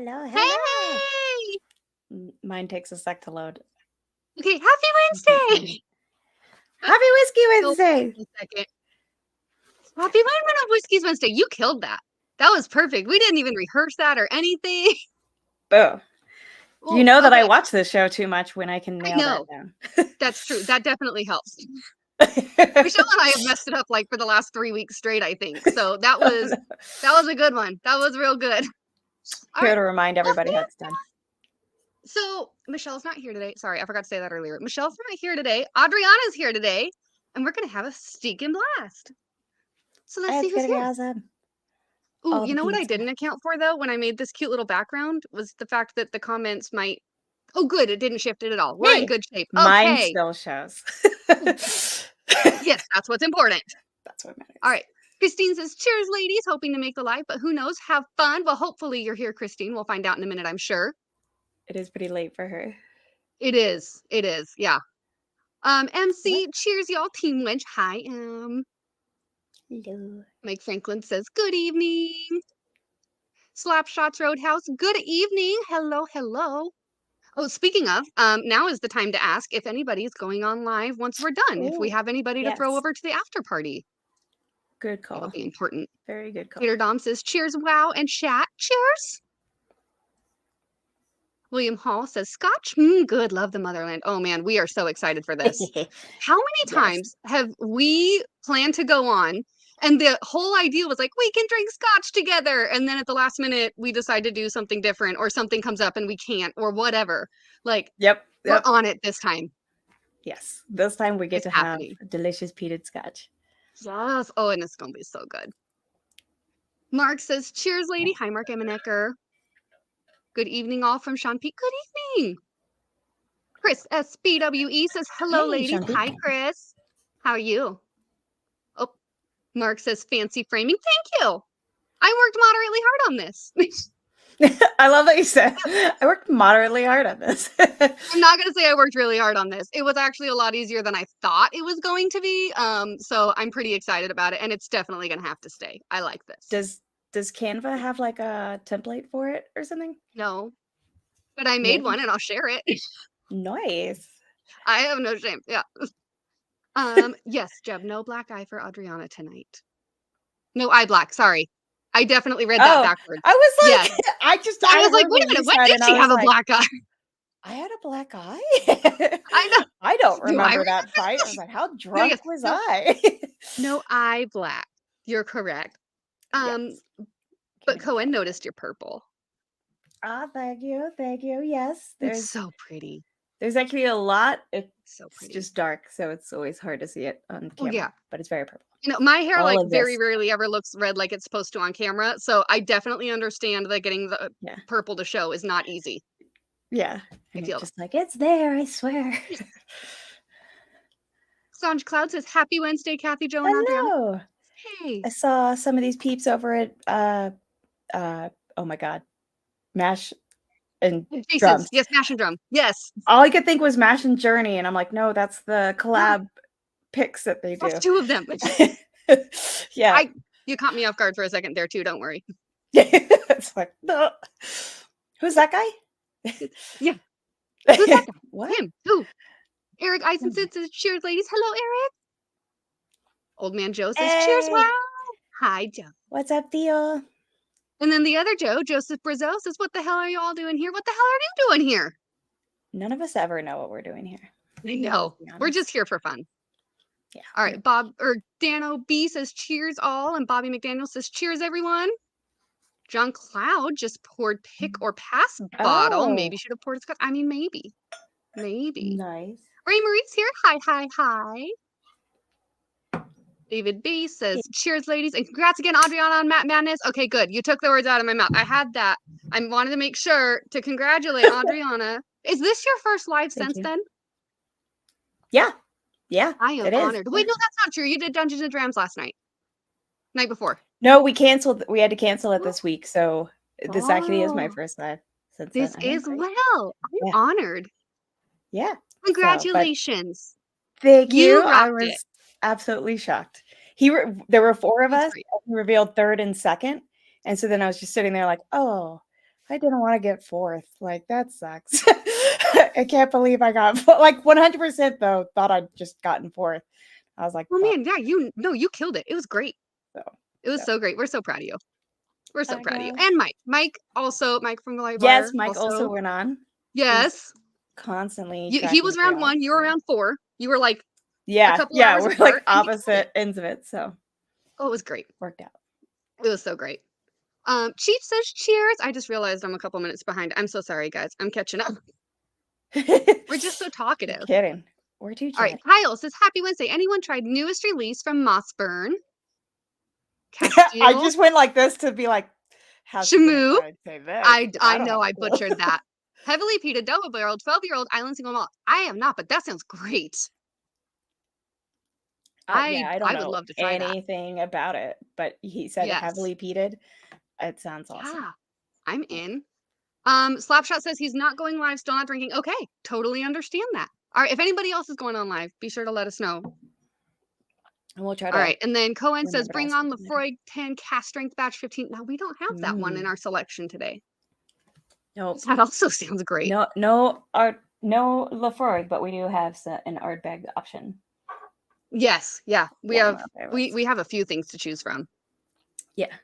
Hello, hello. Hey! Mine takes a sec to load. Okay, happy Wednesday! Happy Whiskey Wednesday! Oh, a second. Happy Wine of Whiskey's Wednesday. You killed that. That was perfect. We didn't even rehearse that or anything. Oh. Oh, You know that I okay. watch this show too much when I can nail that down. That's true. That definitely helps. Michelle and I have messed it up like for the last 3 weeks straight, I think. So that was a good one. That was real good. Here to remind everybody how it's done. So Michelle's not here today. Sorry, I forgot to say that earlier. Michelle's not here today. Adriana's here today, and we're gonna have a stinking blast. So let's see who's here. Awesome. Ooh, you know what I didn't account for though when I made this cute little background was the fact that the comments might. Oh, good, it didn't shift it at all. We're in good shape. Okay. Mine still shows. Yes, that's what's important. That's what matters. All right. Christine says, cheers, ladies. Hoping to make the live, but who knows? Have fun. Well, hopefully you're here, Christine. We'll find out in a minute, I'm sure. It is pretty late for her. It is. It is. Yeah. MC, cheers, y'all. Team Lynch. Hi, Hello. Mike Franklin says, good evening. Slapshots Roadhouse. Good evening. Hello, hello. Oh, speaking of, now is the time to ask if anybody's going on live once we're done. If we have anybody to throw over to the after party. Good call. That'll be important. Very good call. Peter Dom says, cheers, wow, and chat. Cheers. William Hall says, Scotch? Good, love the motherland. Oh man, we are so excited for this. How many times have we planned to go on and the whole idea was like, we can drink Scotch together. And then at the last minute, we decide to do something different or something comes up and we can't or whatever. Like, we're on it this time. Yes, this time we get to have delicious peated Scotch. Yes. Oh, and it's going to be so good. Mark says, cheers, lady. Hi, Mark Emanecker. Good evening, all from Sean P. Good evening. Chris SBWE says, hello, ladies. Hi, Chris. How are you? Oh, Mark says, fancy framing. Thank you. I worked moderately hard on this. I love that you said, I worked moderately hard on this. I'm not going to say I worked really hard on this. It was actually a lot easier than I thought it was going to be. So I'm pretty excited about it, and it's definitely going to have to stay. I like this. Does Canva have like a template for it or something? No, but I made one and I'll share it. Nice. I have no shame. Yeah. Yes, Jeb, no black eye for Adriana tonight. No eye black. Sorry. I definitely read that backwards. I was like, yes. I was like, wait a minute, when did she have a black eye? I had a black eye? I know. I don't remember that fight. I was like, how drunk was I? No eye black. You're correct. But Cohen noticed your purple. Thank you. Thank you. Yes. It's so pretty. There's actually a lot. It's so pretty. Just dark, so it's always hard to see it on camera. But it's very purple. You know, my hair very rarely ever looks red like it's supposed to on camera. So I definitely understand that getting the purple to show is not easy. Yeah. I feel just like it's there, I swear. Sanj Cloud says, happy Wednesday, Cathy Jo and Adriana. Hey. I saw some of these peeps over at oh my god. Mash and drums. Yes, Mash and Drum. Yes. All I could think was Mash and Journey, and I'm like, no, that's the collab picks that they do. That's two of them. Yeah. You caught me off guard for a second there too, don't worry. It's like, no. Who's that guy? Yeah. Who's that guy? What? Him. Who? Eric Eisen says, cheers, ladies. Hello, Eric. Old man Joe says, cheers, wow. Hi, Joe. What's up, Theo? And then the other Joe, Joseph Brazil, says, what the hell are you all doing here? What the hell are you doing here? None of us ever know what we're doing here. I know. We're just here for fun. Yeah. All right. Dano B says, cheers, all. And Bobby McDaniel says, cheers, everyone. John Cloud just poured pick or pass bottle. Maybe should have poured a Scotch. I mean, maybe. Nice. Ray Marie's here. Hi, hi, hi. David B says, cheers, ladies. And congrats again, Adriana, on Matt Madness. Okay, good. You took the words out of my mouth. I had that. I wanted to make sure to congratulate Adriana. Is this your first live since then? Yeah. Yeah. I am honored. Wait, no, that's not true. You did Dungeons and Dragons last night. Night before. No, we canceled. We had to cancel it this week. So this actually is my first live. This is well. I'm honored. Yeah. Congratulations. Thank you. I was absolutely shocked. There were 4 of us. He revealed 3rd and 2nd. And so then I was just sitting there like, oh, I didn't want to get fourth. Like, that sucks. I can't believe I got like 100% though. Thought I'd just gotten fourth. I was like, Well, fuck. man, yeah, you killed it. It was great. So, It was so so great. We're so proud of you. We're so I proud of you. guess. And Mike from the Live Yes, Wire Mike also also. went on. He's Yes. constantly He tracking was it round down. 1, you were round 4. You were like a Yeah, couple yeah, hours we're like apart, and you killed it. opposite ends of it, so Oh, it was great. worked out. It was so great. Chief says cheers. I just realized I'm a couple minutes behind. I'm so sorry, guys. I'm catching up. We're just so You're talkative. kidding. We're too All right, chatty. Kyle says happy Wednesday. Anyone tried newest release from Mossburn? I Castile, just went like this to be like, how's she gonna Shamu. try and say this? I don't have know a I clue. butchered that. Heavily peated double-barreled 12-year-old island single malt. I am not, but that sounds great. Yeah, I don't I would know love to try that. anything about it, but he said Yes. heavily peated. It sounds awesome. Yeah, I'm in. Slapshot says he's not going live, still not drinking. Okay, totally understand that. All right, if anybody else is going on live, be sure to let us know. And we'll try All to right, and then Cohen says remember to bring ask on him later. Lefroy 10 cast strength batch 15. Now we don't have that one in our selection today. Nope. That also sounds great. No Lefroy, but we do have an Ardbeg option. Yes, yeah. We One of have our we favorites. have a few things to choose from. Yeah.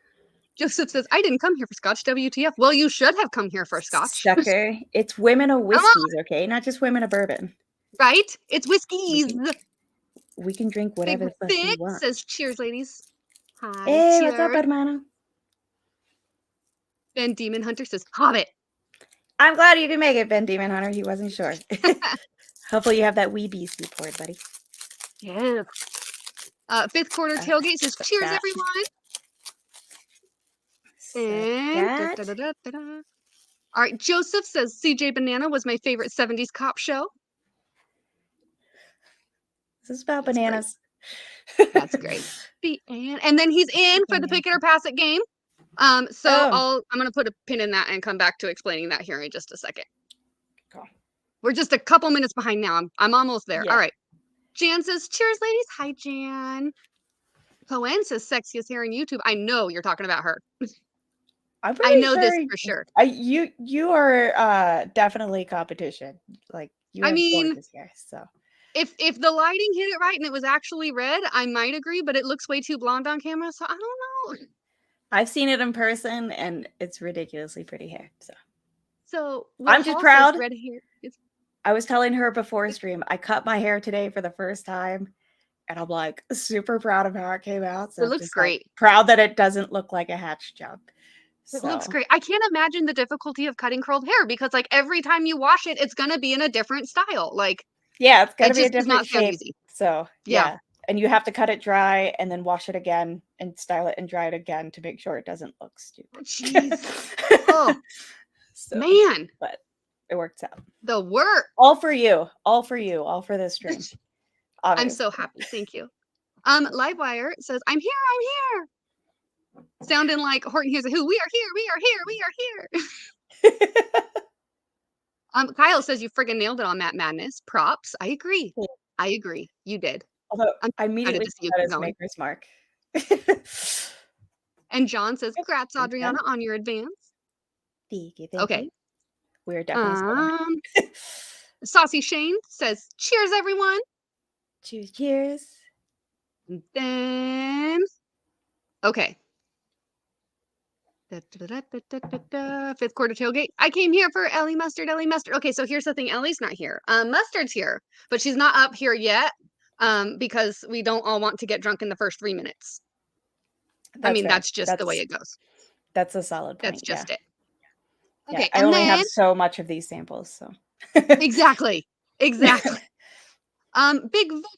Joseph says, I didn't come here for Scotch, WTF. Well, you should have come here for Scotch. Sucker. It's women of Come on, whiskeys, okay? Not just women of bourbon. right? It's whiskeys. We can drink Big whatever the fuck we Vic want. says, cheers, ladies. Hi, Hey, cheers. what's up, hermano? Ben Demon Hunter says, Hobbit. I'm glad you can make it, Ben Demon Hunter. He wasn't sure. Hopefully you have that wee beastie poured, buddy. Yeah. Fifth quarter tailgate says, cheers, everyone. And all right, Joseph says CJ Banana was my favorite 70s cop show. This is about That's bananas. Great. That's great. And then he's in for the pick it or pass it game. I'm gonna put a pin in that and come back to explaining that here in just a second. Cool. We're just a couple minutes behind now. I'm almost there. Yeah. All right. Jan says, cheers, ladies. Hi, Jan. says sexiest hair on YouTube. I know you're talking about her. I know sure this for sure. You are definitely competition. Like you have gorgeous hair, so if the lighting hit it right and it was actually red, I might agree, but it looks way too blonde on camera, so I don't know. I've seen it in person and it's ridiculously pretty hair. So I'm just proud. Red hair. I was telling her before stream, I cut my hair today for the first time, and I'm like super proud of how it came out. So it looks great. Like, proud that it doesn't look like a hatch job. It looks great. I can't imagine the difficulty of cutting curled hair because like every time you wash it, it's gonna be in a different style. Like yeah, it's gonna be a different shape. Easy. So yeah. And you have to cut it dry and then wash it again and style it and dry it again to make sure it doesn't look stupid. Jeez. Oh man. But it works out. The work. All for you. All for you. All for this stream. I'm so happy. Thank you. Livewire says, I'm here. Sounding like Horton Hears a Who. We are here. Kyle says you friggin' nailed it on Matt Madness. Props. I agree. You did. Although I immediately got his maker's mark. And John says, congrats, Adriana, on your advance. Thank you. Okay. We're definitely Saucy Shane says, cheers, everyone. Cheers. And then okay. Fifth quarter tailgate. I came here for Ellie Mustard. Okay, so here's the thing. Ellie's not here. Mustard's here, but she's not up here yet because we don't all want to get drunk in the first 3 minutes. That's just the way it goes. That's a solid point. That's just it. Okay, I only have so much of these samples, so. Exactly. Big Vic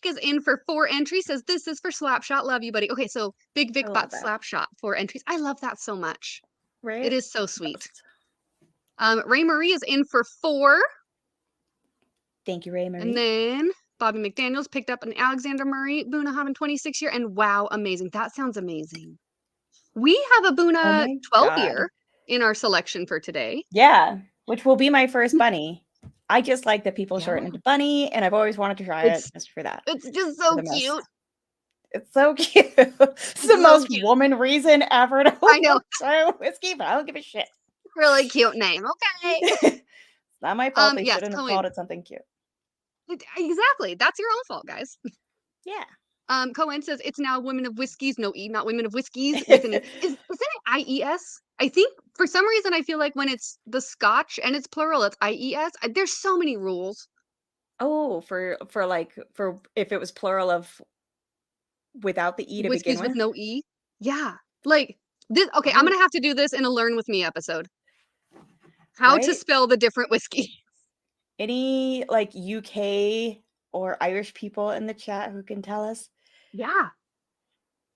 is in for 4 entries, says this is for Slapshot. Love you, buddy. Okay, so Big Vic bought Slapshot 4 entries. I love that so much. Right? It is so sweet. Ray Marie is in for 4. Thank you, Ray Marie. And then Bobby McDaniels picked up an Alexander Murray Boona Haven 26 year, and wow, amazing. That sounds amazing. We have a Boona 12 year in our selection for today. Yeah, which will be my first bunny. I just like that people shorten into bunny, and I've always wanted to try it just for that. It's just so cute. It's so cute. It's the most woman reason ever to I know. try whiskey, but I don't give a shit. Really cute name. Okay. It's not my fault. They Yes, shouldn't have Cohen. called it something cute. Exactly. That's your own fault, guys. Yeah. Cohen says it's now women of whiskeys, no E, not women of whiskeys with an E. Isn't it IES? I think for some reason I feel like when it's the Scotch and it's plural, it's IES. There's so many rules. Oh, for if it was plural of without the E to begin Whiskeys with with? no E. Yeah. Like this okay, I'm Oh, gonna have to do this in a Learn With Me episode. How to right? spell the different whiskey. Any like UK or Irish people in the chat who can tell us? Yeah,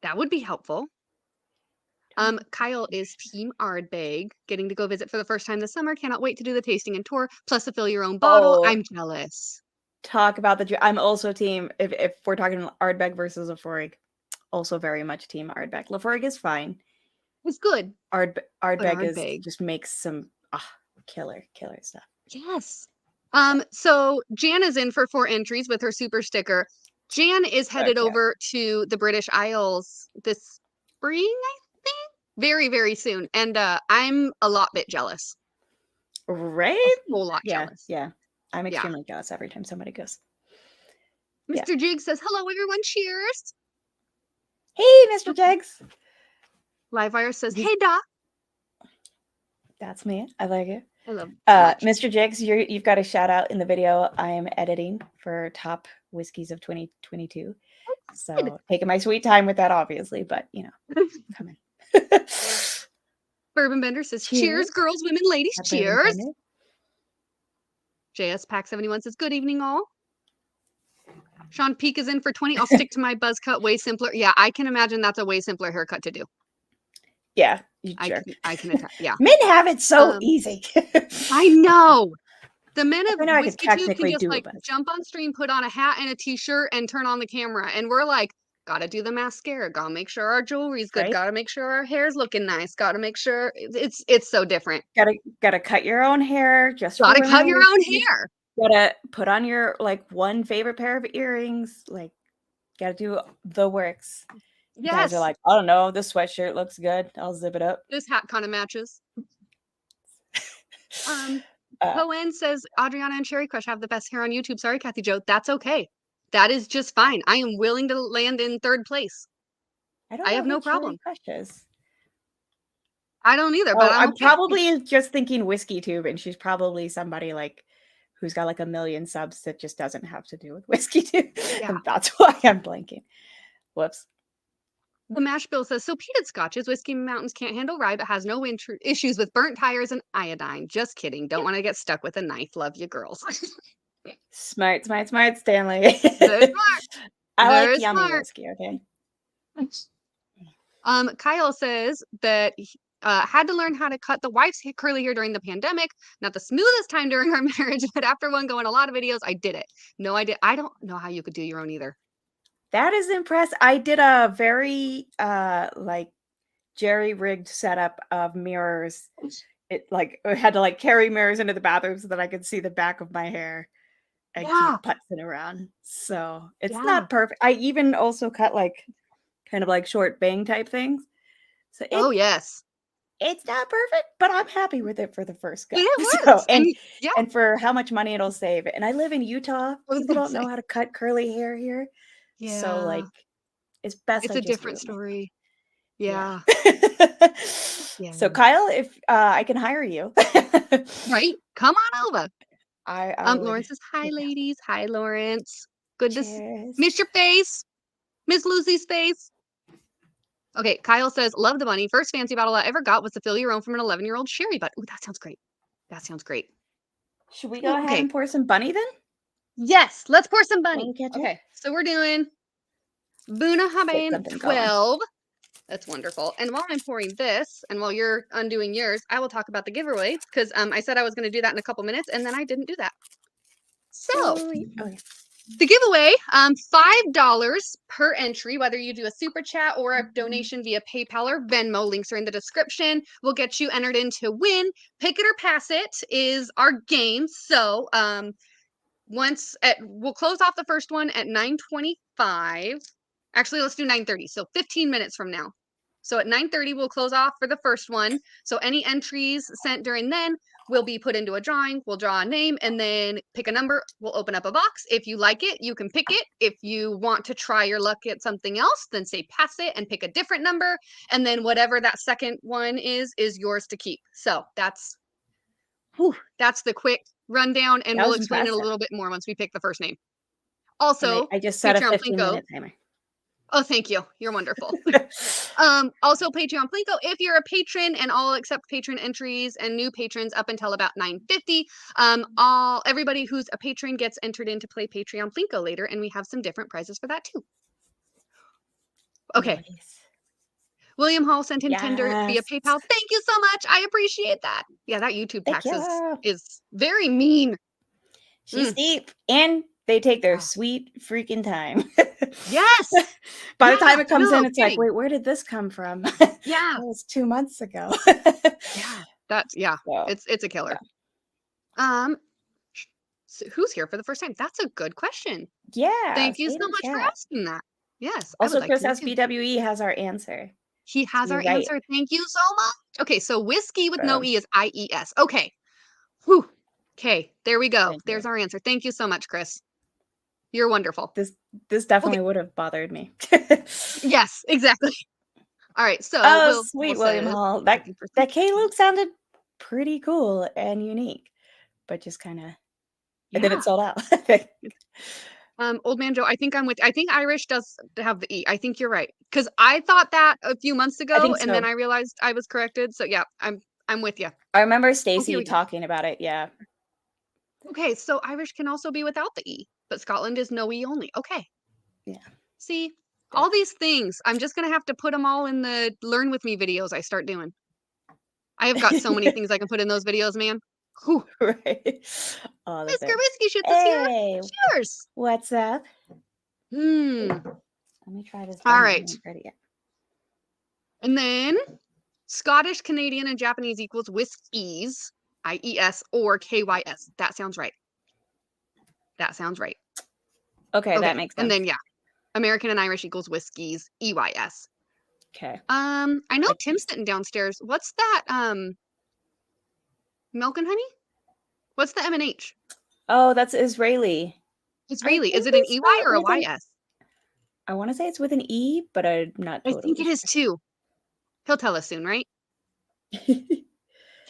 that would be helpful. Kyle is Team Ardbeg, getting to go visit for the first time this summer. Cannot wait to do the tasting and tour, plus a fill your own bottle. Oh, I'm jealous. talk about I'm also team if we're talking Ardbeg versus Laforig, also very much team Ardbeg. Laforig is fine. It's good, but Ardbeg is Ardbeg. just makes some killer stuff. Yes. So Jan is in for 4 entries with her super sticker. Jan is headed Okay. over to the British Isles this spring, I think. Very, very soon. And I'm a lot bit jealous. Right? A whole lot Yeah, jealous. yeah. I'm Yeah. extremely jealous every time somebody goes. Mr. Jig says, hello, everyone. Cheers. Hey, Mr. Jegs. Livewire says, He's- hey, Doc. That's me. I like it. I love so much. Mr. Jigs, you've got a shout out in the video I am editing for top whiskeys of 2022. So taking my sweet time with that, obviously, but you know, coming. Bourbon Bender says, cheers, girls, women, ladies, cheers. JS Pack 71 says, good evening, all. Sean Peak is in for 20. I'll stick to my buzz cut, way simpler. Yeah, I can imagine that's a way simpler haircut to do. Yeah, you jerk. I can attest. Yeah. Men have it so easy. I know. The men of I could Whiskey Tube can technically just do like it, jump on stream, put on a hat and a t-shirt, and turn on the camera. And we're like, gotta do the mascara, gotta make sure our jewelry's good, right? gotta make sure our hair's looking nice, gotta make sure it's so different. Gotta cut your own hair just Gotta for women cut of your own whiskey. hair. Gotta put on your like one favorite pair of earrings. Like, gotta do the works. You guys are Yes. like, I don't know, this sweatshirt looks good. I'll zip it up. This hat kind of matches. Cohen says Adriana and Cherry Crush have the best hair on YouTube. Sorry, Cathy Jo. That's okay. That is just fine. I am willing to land in 3rd place. I have no problem. I don't either, but I'm okay. Probably just thinking Whiskey Tube, and she's probably somebody like who's got like 1 million subs that just doesn't have to do with Whiskey Tube. Yeah. And that's why I'm blanking. Whoops. The Mash Bill says, so peated scotches, Whiskey Mountains can't handle rye, but has no issues with burnt tires and iodine. Just kidding. Don't want to get stuck with a knife. Love you, girls. Smart, Stanley. Very smart. I like yummy whiskey, okay? Kyle says that he had to learn how to cut the wife's curly hair during the pandemic. Not the smoothest time during our marriage, but after one go in a lot of videos, I did it. No, I did. I don't know how you could do your own either. That is impressive. I did a very like jerry-rigged setup of mirrors. It like I had to like carry mirrors into the bathroom so that I could see the back of my hair and keep putzing around. So it's not perfect. I even also cut like kind of like short bang type things. So yes. It's not perfect, but I'm happy with it for the first cut. It works. So, and for how much money it'll save. And I live in Utah. People don't know how to cut curly hair here. Yeah. So like it's best. It's a different story. Yeah. So Kyle, if I can hire you. Right. Come on over. Lawrence says, hi ladies. Hi Lawrence. Good to miss your face. Miss Lucy's face. Okay, Kyle says, love the bunny. First fancy bottle I ever got was to fill your own from an 11-year-old sherry, but ooh, that sounds great. That sounds great. Should we go ahead and pour some bunny then? Yes, let's pour some bunny. Okay, so we're doing Buna Habane 12. That's wonderful. And while I'm pouring this, and while you're undoing yours, I will talk about the giveaway because I said I was going to do that in a couple minutes, and then I didn't do that. So, the giveaway, $5 per entry, whether you do a super chat or a donation via PayPal or Venmo, links are in the description, will get you entered in to win. Pick it or pass it is our game. So we'll close off the first one at 9:25. Actually, let's do 9:30. So 15 minutes from now. So at 9:30, we'll close off for the first one. So any entries sent during then will be put into a drawing. We'll draw a name and then pick a number. We'll open up a box. If you like it, you can pick it. If you want to try your luck at something else, then say pass it and pick a different number. And then whatever that second one is yours to keep. So that's the quick rundown, and That we'll was explain it a impressive. little bit more once we pick the first name. And Also, I just set a Patreon 15-minute timer. Oh, thank you. You're wonderful. Also Patreon Plinko, if you're a patron, and I'll accept patron entries and new patrons up until about 9:50. Everybody who's a patron gets entered in to play Patreon Plinko later, and we have some different prizes for that too. Okay. Nice. William Hall sent in tender via Yes. PayPal. Thank you so much. I appreciate that. Yeah, that YouTube Thank tax you. is very mean. She's deep, and they take their Yeah. sweet freaking time. Yes. By the time it comes no in, it's like, kidding. wait, where did this come from? Yeah. That was 2 months ago. Yeah. So, It's a killer. So who's here for the first time? That's a good question. yeah. Thank you so much for asking that. Yes. I would Also, like to Chris know S. too. BWE has our answer. He has You're our right. answer. Thank you so much. Okay, so whiskey with no Boom. E is IES. Okay. Whew. Okay, there we go. Thank There's you. our answer. Thank you so much, Chris. You're wonderful. This definitely would have bothered me. Yes, exactly. All right, so Oh, sweet William Hall. That K-Luke sounded pretty cool and unique, but just kind of, and then it sold out. Old Man Joe, I think Irish does have the E. I think you're right. Because I thought that a few months ago, and then I realized I was corrected. So yeah, I'm with you. I remember Stacy talking about it. Yeah. Okay, so Irish can also be without the E, but Scotland is no E only. Okay. Yeah. See, all these things, I'm just gonna have to put them all in the Learn With Me videos I start doing. I have got so many things I can put in those videos, man. Whew. Right. Mr. Whiskey Shit is here. Cheers. What's up? Let me try this. All right. And then Scottish, Canadian, and Japanese equals whiskies, IES, or KYS. That sounds right. Okay, that makes sense. And then American and Irish equals whiskies, EYS. Okay. I know Tim's sitting downstairs. What's that? Milk and honey? What's the M&H? Oh, that's Israeli. Israeli. Is it an EY or a YS? I want to say it's with an E, but I'm not totally I think it is too. He'll tell us soon, right? sure.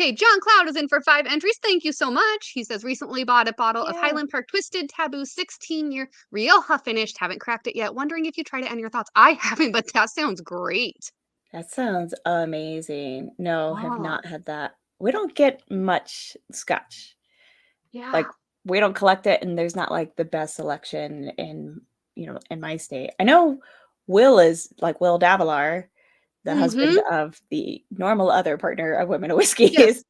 Okay, John Cloud is in for 5 entries. Thank you so much. He says, recently bought a bottle of Highland Park Twisted Taboo 16-year Rioja finished. Haven't cracked it yet. Wondering if you tried it and your thoughts. I haven't, but that sounds great. That sounds amazing. No, have not had that. We don't get much Scotch. Yeah. Like, we don't collect it, and there's not like the best selection in my state. I know Will Davilar, the husband of the normal other partner of Women of Whiskey, is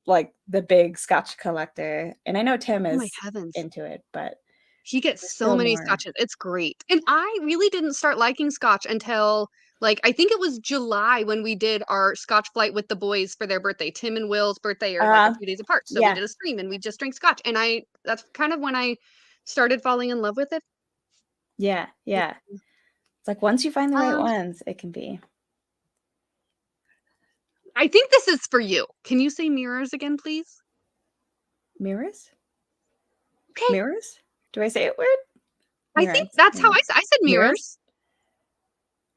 like the big Scotch collector. And I know Tim is into it, but he gets so many Scotches. It's great. And I really didn't start liking Scotch until I think it was July when we did our Scotch flight with the boys for their birthday. Tim and Will's birthday are a few days apart. So we did a stream and we just drank Scotch. And that's kind of when I started falling in love with it. Yeah. It's like once you find the right ones, it can be. I think this is for you. Can you say mirrors again, please? Mirrors? Okay. Mirrors? Do I say it weird? Mirrors. I think that's how I said mirrors.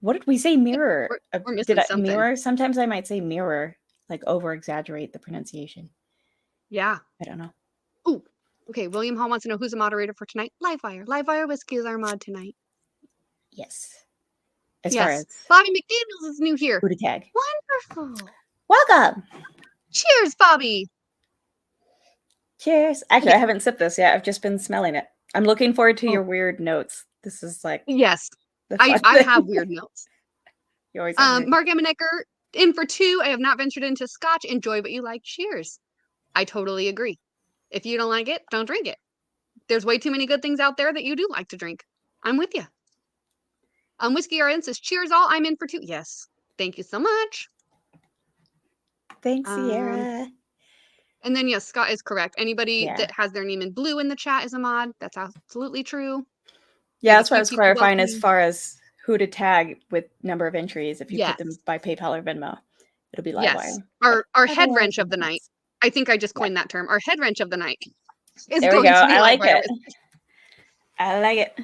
What did we say? Mirror. We're missing something. Mirror? Sometimes I might say mirror, like over exaggerate the pronunciation. Yeah. I don't know. Oh, okay. William Hall wants to know who's the moderator for tonight. Livewire. Livewire Whiskey is our mod tonight. Yes. As far as Bobby McDaniels is new here. Booty tag. Wonderful. Welcome. Cheers, Bobby. Cheers. Actually, I haven't sipped this yet. I've just been smelling it. I'm looking forward to your weird notes. This is like I have weird notes. You always have Mark Emmenecker in for 2. I have not ventured into Scotch. Enjoy what you like. Cheers. I totally agree. If you don't like it, don't drink it. There's way too many good things out there that you do like to drink. I'm with you. Whiskey RN says, cheers all. I'm in for 2. Yes. Thank you so much. Thanks, Sierra. And then, yes, Scott is correct. Anybody that has their name in blue in the chat is a mod. That's absolutely true. Yeah, that's what I was clarifying as far as who to tag with number of entries if you put Yes. them by PayPal or Venmo. It'll be live Yes. wiring. Our head wrench of the night. I think I just coined that term. Our head wrench of the night is There we going go. to be I live like wire. it. I like it.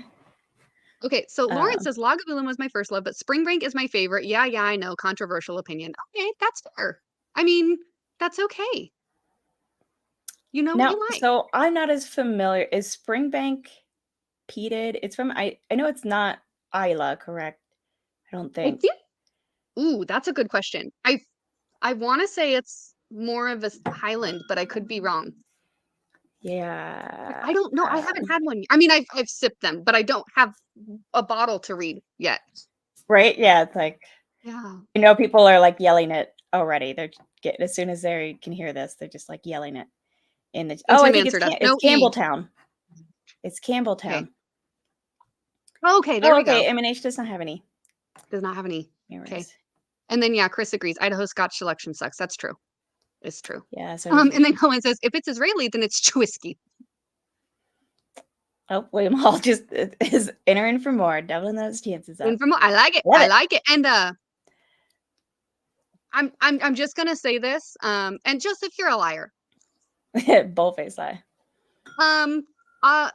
Okay, so Lauren says Lagavulin was my first love, but Spring Break is my favorite. Yeah, I know. Controversial opinion. Okay, that's fair. I mean, that's okay. You know what you like. So I'm not as familiar. Is Springbank peated? It's from I know it's not Isla, correct? I don't think. Ooh, that's a good question. I want to say it's more of a Highland, but I could be wrong. Yeah. I don't know. I haven't had one. I mean, I've sipped them, but I don't have a bottle to read yet. Right? Yeah, it's like people are like yelling it already. They're getting as soon as they can hear this, they're just like yelling it in the. And I Tim think answered us. it's No Campbelltown. It's Campbelltown. Okay, there we go. M&H does not have any. Does not have any. Mirrors. Okay. And then Chris agrees. Idaho Scotch selection sucks. That's true. It's true. Yeah. So and then Cohen says, if it's Israeli, then it's whiskey. Oh, William Hall just is entering for more, doubling those chances up. I like it. I like it. And I'm just gonna say this. And just if you're a liar. Bullface lie.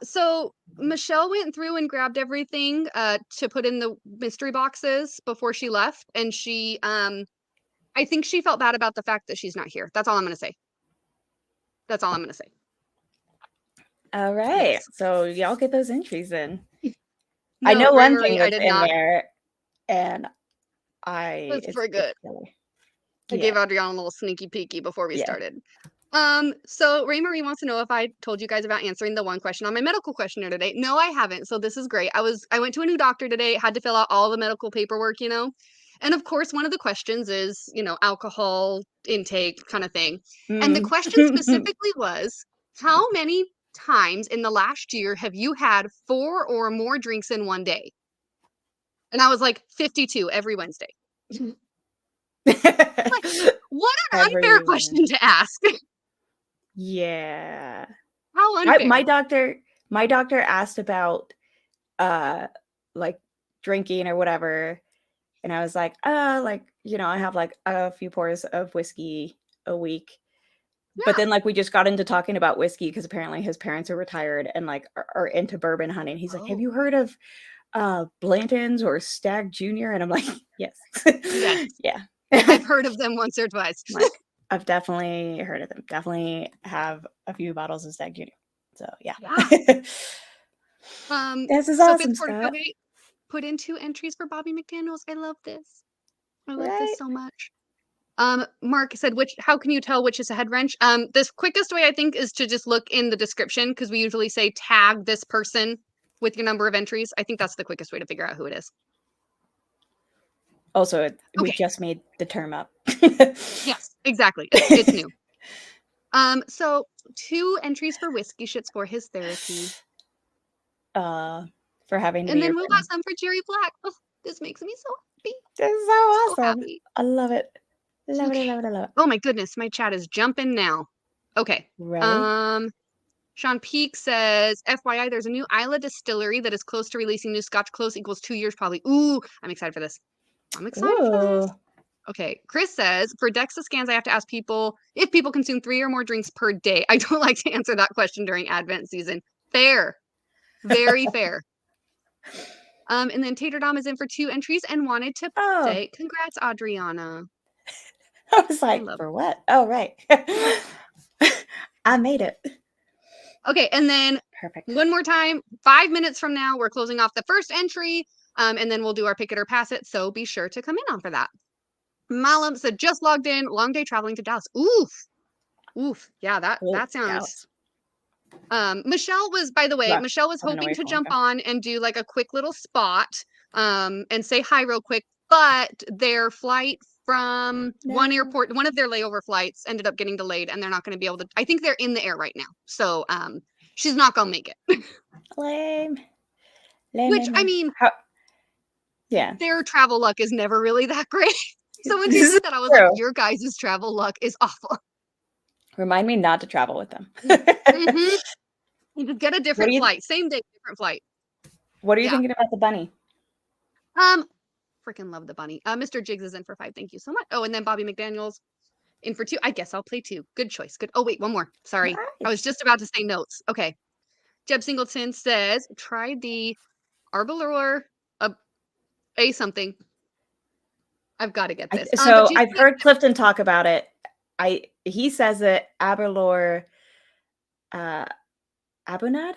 So Michelle went through and grabbed everything to put in the mystery boxes before she left, and she I think she felt bad about the fact that she's not here. That's all I'm gonna say. All right. Yes. So y'all get those entries in. No, I know one thing that's in there, and That's pretty good. I gave Adriana a little sneaky peeky before we started. So Ray Marie wants to know if I told you guys about answering the one question on my medical questionnaire today. No, I haven't. So this is great. I went to a new doctor today, had to fill out all the medical paperwork, And of course, one of the questions is, alcohol intake kind of thing. And the question specifically was, how many times in the last year have you had 4 or more drinks in one day? And I was like, 52 every Wednesday. Like, what an unfair question to ask. Yeah. How unfair. My doctor asked about like drinking or whatever, and I was like, I have like a few pours of whiskey a week. Yeah. But then we just got into talking about whiskey because apparently his parents are retired and are into bourbon hunting. He's like, have you heard of Blanton's or Stag Junior? And I'm like, yes. Yes. Yeah. I've heard of them once or twice. I've definitely heard of them. Definitely have a few bottles of Stag Junior. So yeah. This is awesome, Scott. Put in 2 entries for Bobby McDaniels. I love this. I love this so much. Mark said, how can you tell which is a head wrench? The quickest way I think is to just look in the description, because we usually say tag this person with your number of entries. I think that's the quickest way to figure out who it is. Also, we just made the term up. Yes, exactly. It's new. So 2 entries for Whiskey Shits for his therapy. For having to and then we got some for Jerry Black. Oh, this makes me so happy. This is so awesome. I love it. Love it. Oh my goodness, my chat is jumping now. Okay. Ready? Sean Peak says, FYI, there's a new Isla distillery that is close to releasing new Scotch. Close equals 2 years probably. Ooh, I'm excited for this. Okay. Chris says, for DEXA scans, I have to ask people if people consume 3 or more drinks per day. I don't like to answer that question during Advent season. Fair. Very fair. And then Tater Dom is in for 2 entries and wanted to say, congrats, Adriana. I was like, for what? Oh, right. I made it. Okay, and then one more time, 5 minutes from now, we're closing off the first entry, and then we'll do our pick it or pass it, so be sure to come in on for that. Malam said, just logged in, long day traveling to Dallas. Oof. Yeah, that sounds... Michelle was, by the way, Michelle was hoping to jump on and do like a quick little spot and say hi real quick, but their flight from one airport, one of their layover flights ended up getting delayed and they're not going to be able to, I think they're in the air right now. So she's not going to make it. Lame. Which, I mean, their travel luck is never really that great. So when she said that, I was like, your guys' travel luck is awful. Remind me not to travel with them. You could get a different flight. Same day, different flight. What are you thinking about the bunny? Freaking love the bunny. Mr. Jiggs is in for 5. Thank you so much. Oh, and then Bobby McDaniel's in for 2. I guess I'll play 2. Good choice. Good. Oh, wait, one more. Sorry. I was just about to say notes. Okay. Jeb Singleton says, try the Arbor a something. I've got to get this. So I've heard Clifton talk about it. He says it Abelor Abunad?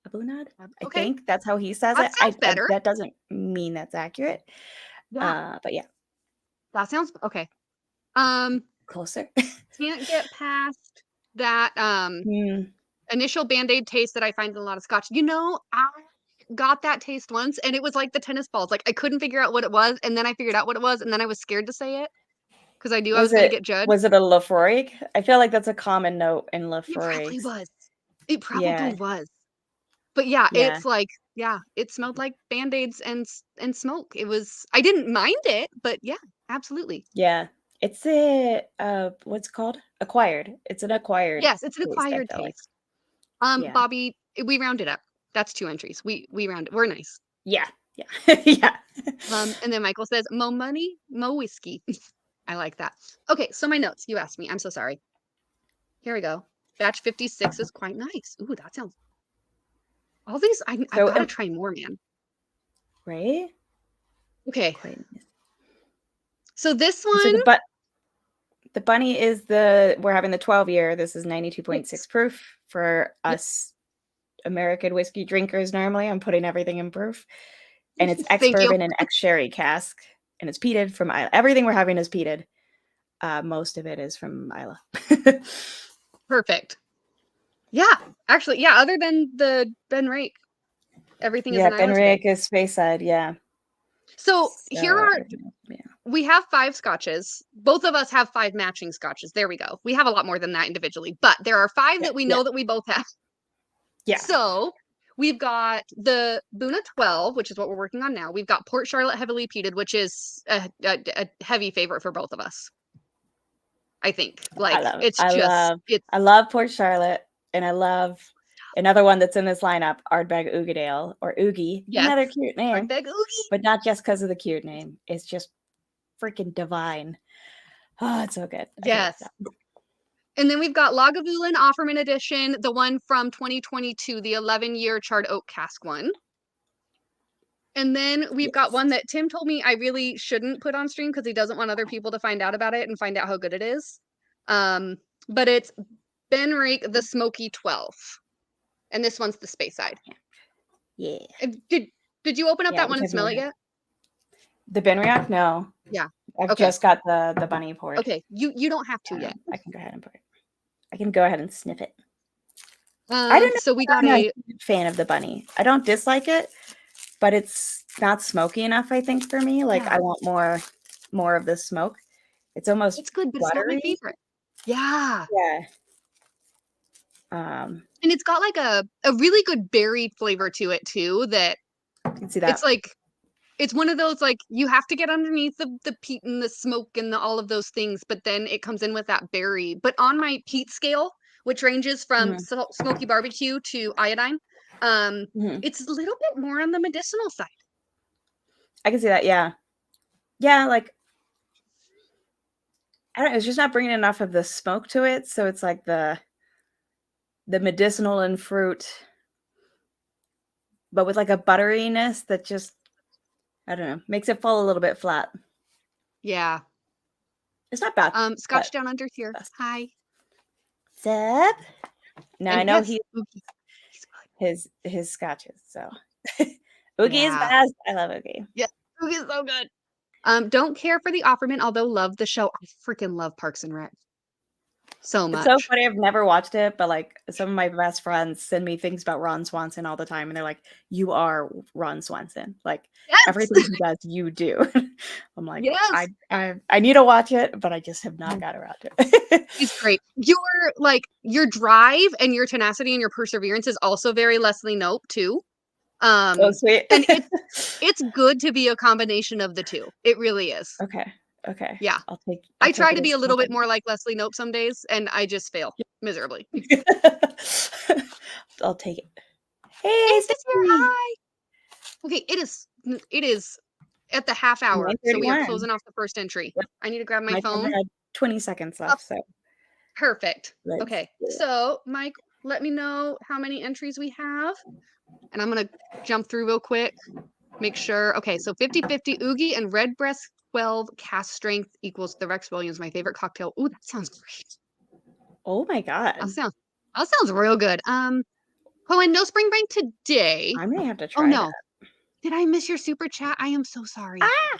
Abunad? I think that's how he says it. Better. That doesn't mean that's accurate. Yeah. But yeah. That sounds okay. Closer. Can't get past that initial Band-Aid taste that I find in a lot of Scotch. You know, I got that taste once and it was like the tennis balls. Like I couldn't figure out what it was, and then I figured out what it was, and then I was scared to say it because I knew I was going to get judged. Was it a Lafroig? I feel like that's a common note in Lafroig. It probably was. But yeah, it's like, it smelled like Band-Aids and smoke. It was, I didn't mind it, but yeah, absolutely. Yeah. It's what's it called? Acquired. It's an acquired. Yes, it's an acquired taste. Bobby, we rounded up. That's 2 entries. We round it. We're nice. Yeah. Yeah. Yeah. And then Michael says, mo money, mo whiskey. I like that. Okay, so my notes. You asked me. I'm so sorry. Here we go. Batch 56 is quite nice. Ooh, that sounds. All these, I've got to try more, man. Right? Okay. So this one. So the bunny is we're having the 12-year. This is 92.6 proof for us American whiskey drinkers. Normally, I'm putting everything in proof. And it's ex-bourbon and ex-sherry cask. And it's peated from Isla. Everything we're having is peated. Most of it is from Isla. Perfect. Yeah, actually, yeah. Other than the Ben Rake, everything is an Isla. Ben Rake is Speyside. Yeah. So here are we have 5 scotches. Both of us have 5 matching scotches. There we go. We have a lot more than that individually, but there are 5 that we know that we both have. Yeah. So we've got the Buna 12, which is what we're working on now. We've got Port Charlotte heavily peated, which is a heavy favorite for both of us. I think. Like I love Port Charlotte, and I love another one that's in this lineup, Ardbeg Oogadale or Oogie. Yes. Another cute name. Ardbeg Oogie. But not just because of the cute name. It's just freaking divine. Oh, it's so good. Yes. And then we've got Lagavulin Offerman Edition, the one from 2022, the 11-year charred oak cask one. And then we've got one that Tim told me I really shouldn't put on stream because he doesn't want other people to find out about it and find out how good it is. But it's Ben Rake, the Smoky 12. And this one's the Speyside. Yeah. Did you open up that one and smell it yet? The Ben Rake? No. Yeah. I've just got the bunny poured. Okay. You don't have to yet. I can go ahead and pour it. I can go ahead and sniff it. I don't know. So we got a fan of the bunny. I don't dislike it, but it's not smoky enough, I think, for me. Like I want more of the smoke. It's almost good, but buttery. It's not my favorite. Yeah. Yeah. And it's got like a really good berry flavor to it too. That you can see that. It's like it's one of those like you have to get underneath the peat and the smoke and all of those things, but then it comes in with that berry. But on my peat scale, which ranges from smoky barbecue to iodine, it's a little bit more on the medicinal side. I can see that. Yeah. Like I don't know. It's just not bringing enough of the smoke to it, so it's like the medicinal and fruit, but with like a butteriness that just, I don't know, makes it fall a little bit flat. Yeah. It's not bad. Scotch Down Under here. Hi. What's up? Now I know his scotches, so Oogie is best. I love Oogie. Yeah, Oogie is so good. Don't care for the Offerman, although love the show. I freaking love Parks and Rec. So much. It's so funny. I've never watched it, but like some of my best friends send me things about Ron Swanson all the time, and they're like, "You are Ron Swanson. Like everything he does, you do." I'm like, I need to watch it, but I just have not got around to it. He's great. Your drive and your tenacity and your perseverance is also very Leslie Knope too. Oh, sweet. And it's good to be a combination of the two. It really is. Okay. Yeah. I try to be a little bit more like Leslie Knope some days, and I just fail miserably. I'll take it. Hey, sister, hi. Okay, it is at the half hour, so we are 9:31. closing off the first entry. Yep. I need to grab my My timer phone. had 20 seconds Up. left, so Perfect. let's Okay, do it. so Mike, let me know how many entries we have. And I'm gonna jump through real quick, make sure. Okay, so 50-50 Oogie and Redbreast 12 cast strength equals the Rex Williams, my favorite cocktail. Ooh, that sounds great. Oh my god. That sounds real good. Oh, and no spring break today. I may have to Oh try no. that. Did I miss your super chat? I am so sorry. Ah!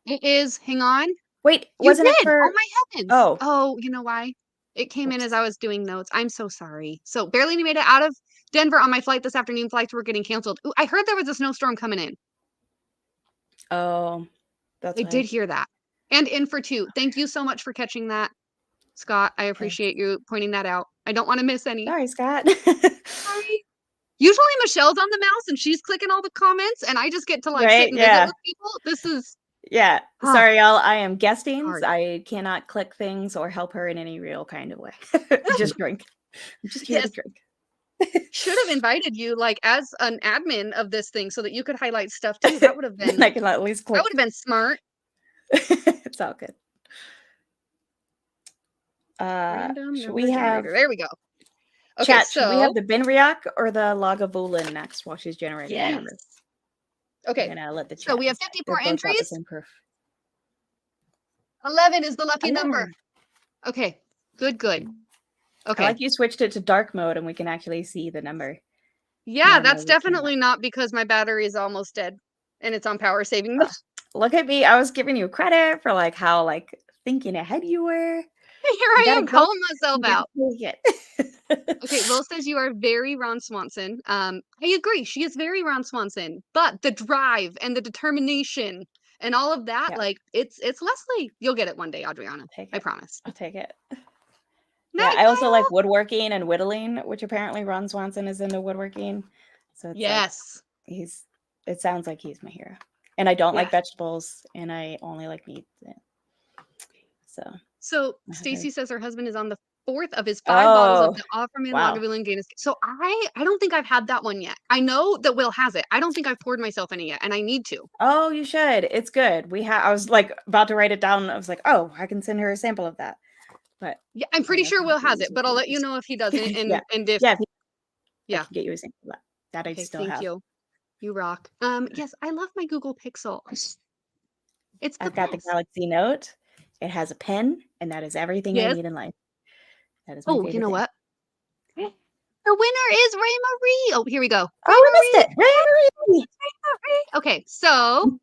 It is, hang on. Wait, You wasn't it did! for Oh my heavens. Oh. Oh, you know why? It came in Oops. as I was doing notes. I'm so sorry. So barely made it out of Denver on my flight this afternoon. Flights were getting canceled. Ooh, I heard there was a snowstorm coming in. Oh, that's I why. did hear that. And in for 2. Thank you so much for catching that, Scott. I appreciate you pointing that out. I don't want to miss any. Sorry, Scott. Sorry. Usually Michelle's on the mouse and she's clicking all the comments and I just get to like sit Right, and visit yeah. with people. This is Yeah. Sorry, y'all. I am guesting. hard. I cannot click things or help her in any real kind of way. Just drink. I'm just here to Yes. drink. Should have invited you like as an admin of this thing so that you could highlight stuff too. That would have been Then I can at least that click. would have been smart. It's all good. Random Should number we have generator. There we go. Okay, chat? so Should we have the Binriak or the Lagavulin next while she's generating the numbers? Okay. I'm gonna let the chat. So we have decide. 54 They're both about the entries. same proof. 11 is the lucky 11. number. Okay. Good. I Okay. like you switched it to dark mode and we can actually see the number. Yeah, Normally that's we cannot. definitely not because my battery is almost dead and it's on power saving mode. Look at me. I was giving you credit for like how like thinking ahead you were. Here I am calling myself out. Okay, Will says you are very Ron Swanson. I agree. She is very Ron Swanson, but the drive and the determination and all of that, like it's Leslie. You'll get it one day, Adriana. I promise. I'll take it. Night, I also Kyle. like woodworking and whittling, which apparently Ron Swanson is into woodworking. So it's yes, like it sounds like he's my hero. And I don't like vegetables and I only like meat. So Stacy says her husband is on the 4th of his 5 bottles of the Offerman Lagavulin Guinness. So I don't think I've had that one yet. I know that Will has it. I don't think I've poured myself any yet, and I need to. Oh, you should. It's good. I was like about to write it down. I was like, oh, I can send her a sample of that. But yeah, I'm pretty sure Will has it, but I'll let you know if he doesn't. And yeah. and if I can get you a sample of that. I still have. Thank you. You rock. Yes, I love my Google Pixel. I've got the Galaxy Note. It has a pen, and that is everything I need in life. That is my favorite you know thing. what? The winner is Ray Marie. Oh, here we go. Oh, we missed it. Ray Marie. Okay, so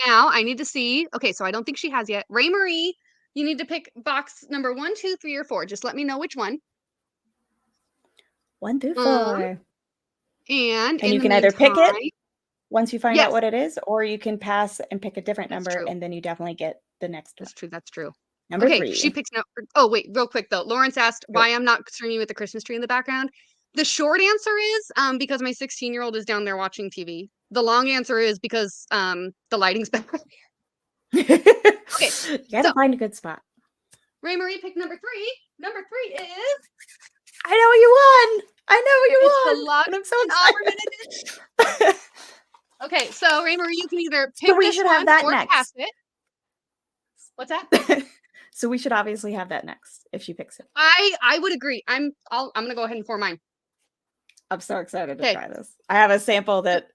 now I need to see. Okay, so I don't think she has yet. Ray Marie, you need to pick box number 1, 2, 3, or 4. Just let me know which one. 1 through 4. And you can either pick it once you find out what it is, or you can pass and pick a different number, and then you definitely get the next one. That's true. Number 3. She picks no. Oh, wait, real quick though. Lawrence asked why I'm not streaming with the Christmas tree in the background. The short answer is because my 16-year-old is down there watching TV. The long answer is because the lighting's better. Okay, you gotta find a good spot. Ray Marie picked number 3. Number 3 is. I know you won. It's the luck and I'm so excited. Okay, so Ray Marie, you can either pick we should have that next. Pass it. What's that? So we should obviously have that next if she picks it. I would agree. I'm gonna go ahead and pour mine. I'm so excited to try this. I have a sample that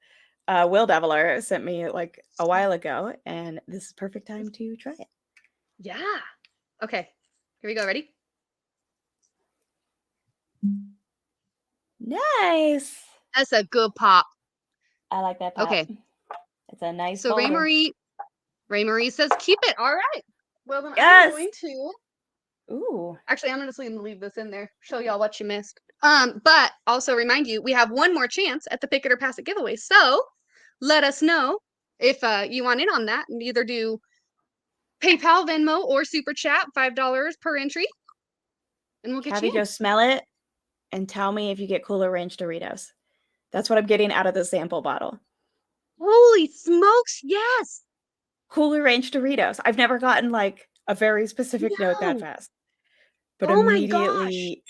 Will Deviler sent me like a while ago, and this is perfect time to try it. Yeah. Okay. Here we go. Ready? Nice. That's a good pop. I like that pop. Okay. It's a nice. So boulder. Ray Marie says keep it. All right. Well, then yes. I'm going to. Ooh. Actually, I'm just going to leave this in there. Show y'all what you missed. But also remind you, we have one more chance at the Pick It or Pass It giveaway. So let us know if you want in on that, and either do PayPal, Venmo, or Super Chat, $5 per entry, and we'll get Cathy Jo, smell it and tell me if you get Cooler Ranch Doritos. That's what I'm getting out of the sample bottle. Holy smokes! Yes. Cooler Ranch Doritos. I've never gotten like a very specific note that fast. But immediately,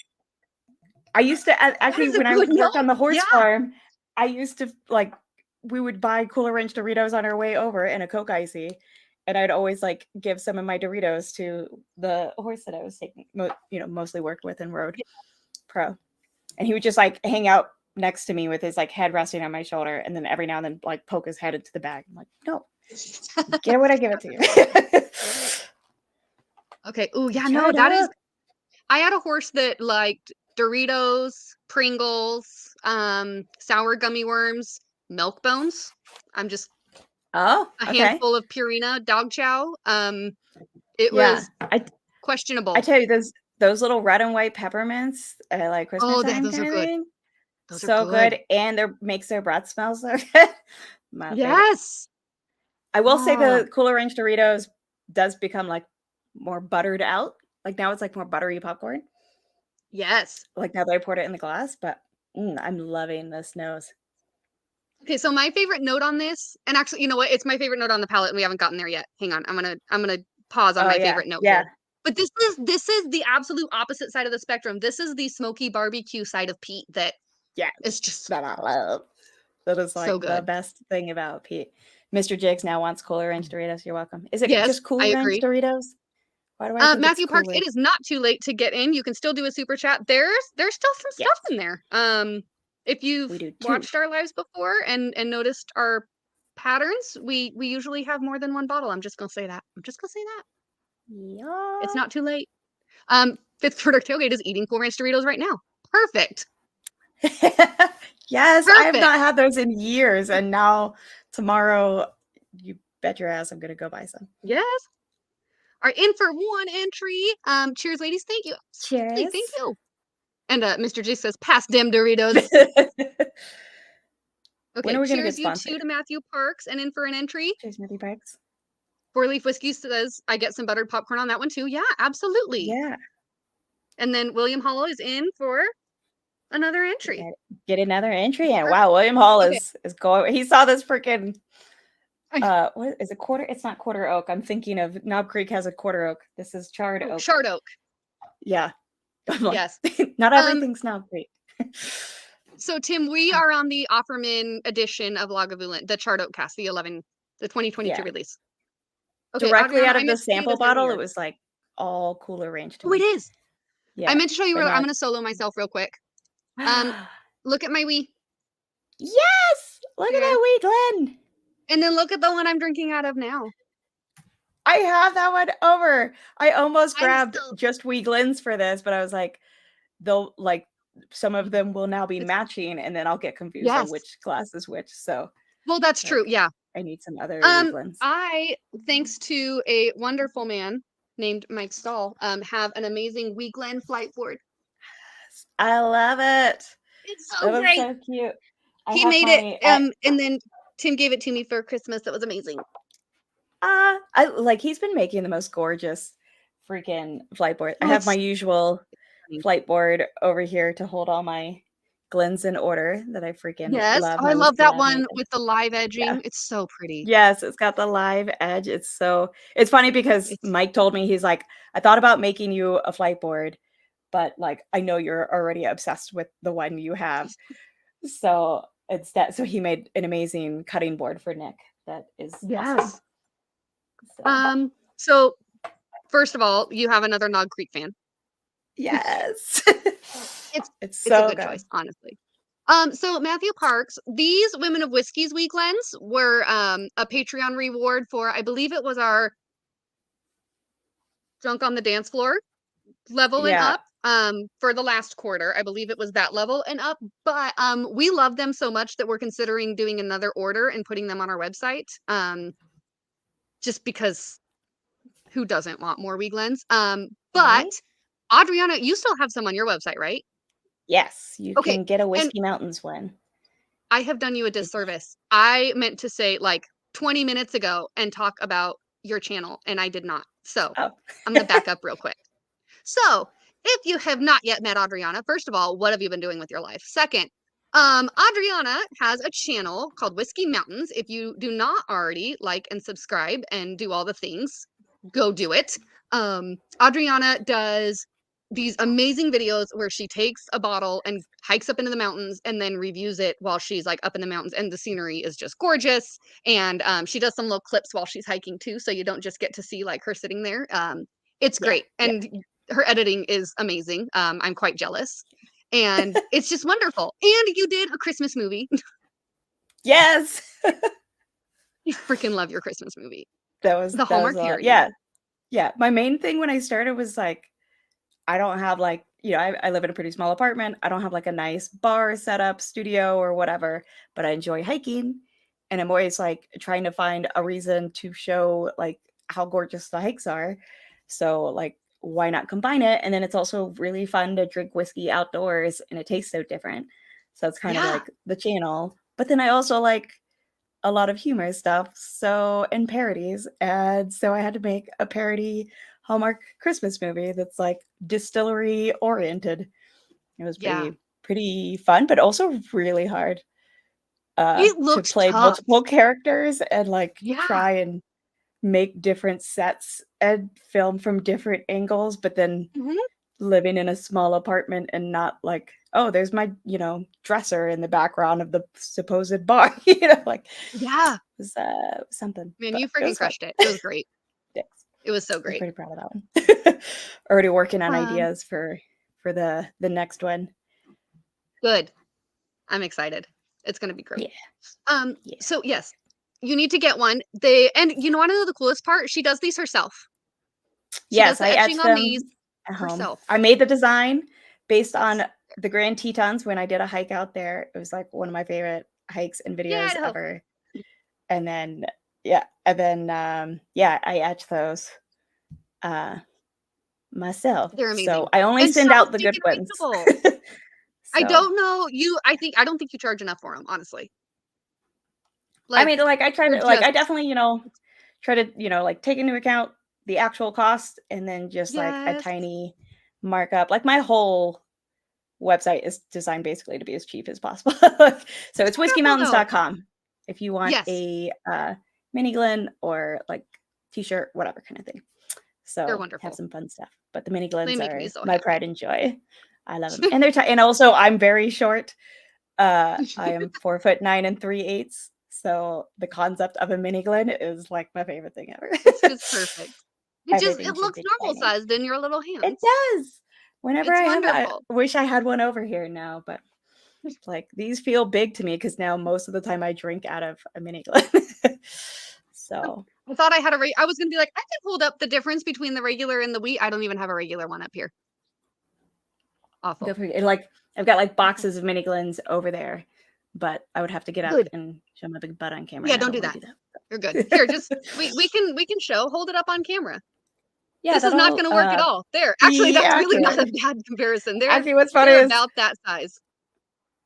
I used to actually when I worked on the horse farm, I used to like we would buy Cooler Ranch Doritos on our way over and a Coke Icy, and I'd always like give some of my Doritos to the horse that I was taking, mostly worked with and rode pro, and he would just like hang out next to me with his like head resting on my shoulder, and then every now and then like poke his head into the bag. I'm like, no, get what I give it to you. Okay. Oh, yeah, Try no, it that is. up. I had a horse that liked Doritos, Pringles, sour gummy worms, milk bones. I'm just Oh, a okay. handful of Purina dog chow. It Yeah, was questionable. I tell you, those little red and white peppermints at like Christmas Oh, time those are kind of good. thing. Those are So good. good, and it makes their breath smell so good. My favorite. Yes. I will say Oh, the Cooler Ranch Doritos does become like more buttered out. Like now it's like more buttery popcorn. yes. Like now that I poured it in the glass, but I'm loving the snows. Okay, so my favorite note on this, and actually, you know what? It's my favorite note on the palette, and we haven't gotten there yet. Hang on, I'm gonna pause on Oh my yeah, favorite note yeah, here. But this is the absolute opposite side of the spectrum. This is the smoky barbecue side of Pete that yeah. is just That I love. That is so like the good. best thing about Pete. Mr. Jigs now wants Cooler Ranch Doritos. You're welcome. Is it Yes, just I Cool Ranch agree. Doritos? Why do I think it's Matthew Parks, cooler? it is not too late to get in. You can still do a super chat. There's still some Yes, stuff in there. If you've we do too. watched our lives before and noticed our patterns, we usually have more than one bottle. I'm just gonna say that. I'm just gonna say that. It's Yeah. not too late. Fifth Product Tailgate is eating Cool Ranch Doritos right now. Perfect. Yes, I have Perfect. not had those in years, and now tomorrow, you bet your ass I'm gonna go buy some. Yes. Are in for one entry. Cheers, ladies. Thank you. Absolutely, thank Cheers. you. And Mr. J says, pass dem Doritos. When Okay, are we gonna get cheers you sponsored? two to Matthew Parks and in for an entry. Cheers, Matthew Parks. Four Leaf Whiskey says, I get some buttered popcorn on that one too. Yeah, absolutely. Yeah. And then William Hollow is in for another entry. Get another entry in. Perfect. Wow, William Hall Okay. is going. He saw this freaking what is it, quarter? It's not quarter oak. I'm thinking of Knob Creek has a quarter oak. This is charred oak. Shard Oak. Yeah. I'm like, Yes. not everything's Knob Creek. So Tim, we are on the Offerman edition of Lagavulin, the Charred Oak cast, the 2022 Yeah. release. Okay, Directly Adriana, out I of the meant to show you sample this bottle, earlier. it was like all Cooler Range to Oh, it me. is. Yeah. I meant to show you. But I'm going to solo myself real quick. Look at my wee. Yes! Look at that wee Glen. And then look at the one I'm drinking out of now. I have that one over. I almost I'm grabbed still- just wee Glens for this, but I was like, they'll like some of them will now be matching, and then I'll get confused on Yes. which glass is which. So Well, that's like, true. Yeah. I need some other wee Glens. I, thanks to a wonderful man named Mike Stahl, have an amazing Wee Glen flight board. I love it. It's so That great. So cute. He made it, and then Tim gave it to me for Christmas. That was amazing. I like he's been making the most gorgeous freaking flight board. I have my usual flight board over here to hold all my Glens in order that I freaking love. I love that one with the live edging. Yeah. It's so pretty. Yes, it's got the live edge. It's funny because Mike told me, he's like, I thought about making you a flight board, but like I know you're already obsessed with the one you have. So so he made an amazing cutting board for Nick that is awesome. So first of all, you have another Nog Creek fan. Yes. it's so a good choice, honestly. So Matthew Parks, these Women of Whiskey's Wee Glens were a Patreon reward for, I believe it was our Drunk on the Dance Floor level and up. For the last quarter, I believe it was that level and up. But we love them so much that we're considering doing another order and putting them on our website. Just because who doesn't want more Wee Glens? But Adriana, you still have some on your website, right? Yes, you can get a Whiskey Mountains one. I have done you a disservice. I meant to say like 20 minutes ago and talk about your channel, and I did not. So I'm going to back up real quick. So if you have not yet met Adriana, first of all, what have you been doing with your life? Second, Adriana has a channel called Whiskey Mountains. If you do not already like and subscribe and do all the things, go do it. Adriana does these amazing videos where she takes a bottle and hikes up into the mountains and then reviews it while she's like up in the mountains, and the scenery is just gorgeous. And she does some little clips while she's hiking too, so you don't just get to see like her sitting there. It's Yeah, great, yeah. and her editing is amazing. I'm quite jealous, and it's just wonderful. And you did a Christmas movie. Yes. I freaking love your Christmas movie. That was The Hallmark parody. yeah. Yeah. My main thing when I started was like, I don't have like, I live in a pretty small apartment. I don't have like a nice bar setup, studio or whatever, but I enjoy hiking. And I'm always like trying to find a reason to show like how gorgeous the hikes are. So like, why not combine it? And then it's also really fun to drink whiskey outdoors and it tastes so different. So it's kind of Yeah. like the channel. But then I also like a lot of humor stuff, and parodies. And so I had to make a parody Hallmark Christmas movie that's like distillery oriented. It was Yeah. pretty fun, but also really hard It to looks play tough. multiple characters and like Yeah. try and make different sets and film from different angles, but then Mhm. living in a small apartment and not like, oh, there's my, dresser in the background of the supposed bar, like Yeah. it was something. Man, But you it freaking was fun. crushed it. It was great. Thanks. It was so I was great. pretty proud of that one. Already working on Um, ideas for the next one. Good. I'm excited. It's gonna be great. Yeah. So yes, you need to get one. And you know, want to know the coolest part? She does these herself. She does Yes, the I etching etched on them these at home. herself. I made the design based Yes. on the Grand Tetons when I did a hike out there. It was like one of my favorite hikes and videos Yeah, ever. And then I etched those myself. they're amazing. So I only And send so out the good stinking ones. reachable. I So don't know you. I don't think you charge enough for them, honestly. I mean, like I try they're to, like I just definitely, try to, like take into account the actual cost and then just like a yes. tiny markup. Like my whole website is designed basically to be as cheap as possible. So it's Wonderful, though. whiskeymountains.com if you want Yes. a mini Glen or like t-shirt, whatever kind of thing. They're So wonderful. have some fun stuff. But the mini Glens They make are me so my happy. pride and joy. I love them. And they're and also I'm very short. I am 4'9" 3/8". So the concept of a mini Glen is like my favorite thing ever. It's just perfect. Everything It should looks be normal tiny. sized in your little It hands. does. Whenever It's I have it, I wonderful. wish I had one over here now, but like these feel big to me because now most of the time I drink out of a mini Glen. So I thought I had I was gonna be like, I can hold up the difference between the regular and the wheat. I don't even have a regular one up here. Awful. like I've got like boxes of mini Glens over there, but I would have to get up Good. and show my big butt on camera. Yeah, and I don't do wanna that. You're good. Here, just we can show. Hold it up on camera. Yeah, This is not gonna work at all. There. Actually, that's really not a accurate. bad comparison. Actually, what's funny They're is about that size.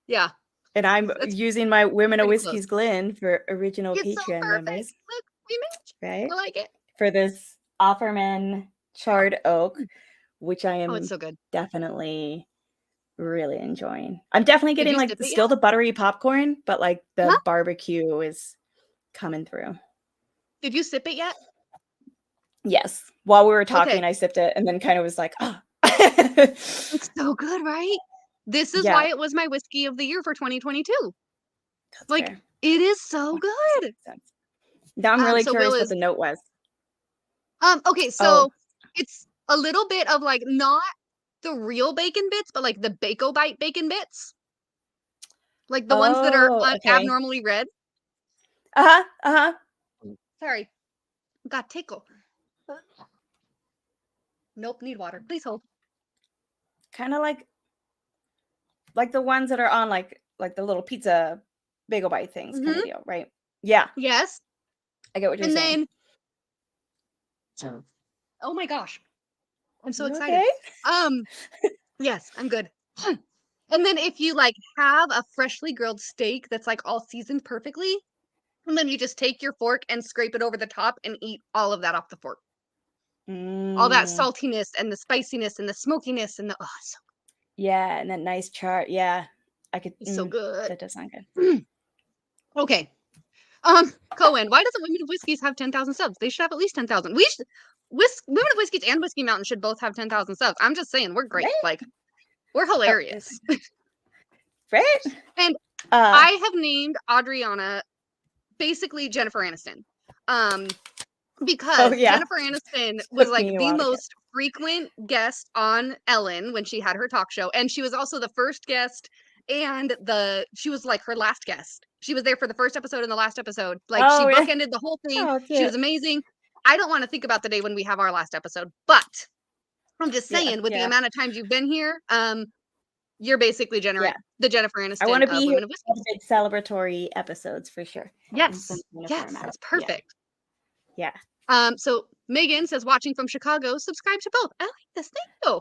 Yeah. and I'm That's using my Women of pretty Whiskey's close. Glen for original It's so Patreon perfect. members, Look, we match. right? I like it. For this Offerman charred oak, which I Oh, it's am so good. definitely really enjoying. I'm definitely Did getting you like sip it still yet? the buttery popcorn, but like the Huh? barbecue is coming through. Did you sip it yet? Yes. While we were talking, Okay. I sipped it and then kind of was like, oh. It's so good, right? This is Yeah, why it was my whiskey of the year for 2022. that's Like, fair. it is so 100% good. makes sense. Now I'm really So curious Will what is the note was. okay, Oh, so it's a little bit of like not the real bacon bits, but like the Bako Bite bacon bits. Like the ones that are okay. abnormally red. Uh-huh, uh-huh. Sorry. Got tickle. Nope, need water. Please hold. Kind of like the ones that are on like the little pizza bagel bite things kind Mhm. of deal, right? Yeah, Yes. I get what you're And saying. then oh my gosh. I'm so You excited. okay? Yes, I'm good. And then if you like have a freshly grilled steak that's like all seasoned perfectly, and then you just take your fork and scrape it over the top and eat all of that off the fork. All that Mm, saltiness and the spiciness and the smokiness and the so, yeah, and that nice chart. Yeah, I could. it's so good. That does sound good. Okay. Cohen, why doesn't Women of Whiskeys have 10,000 subs? They should have at least 10,000. Women of Whiskeys and Whiskey Mountain should both have 10,000 subs. I'm just saying, we're great. Right? Like, we're hilarious. Right? And I have named Adriana basically Jennifer Aniston. Because Jennifer Aniston was Took like me a the while to get. most frequent guest on Ellen when she had her talk show. And she was also the first guest and she was like her last guest. She was there for the first episode and the last episode. Like she bookended the whole thing. Oh, She was amazing. I don't want to think about the day when we have our last episode, but I'm just saying with the amount of times you've been here, you're basically the Jennifer Aniston I want to be of here Women of Whiskey. for big celebratory episodes for sure. Yes, that's perfect. Yeah. So Megan says, watching from Chicago, subscribe to both. I like this. Thank you.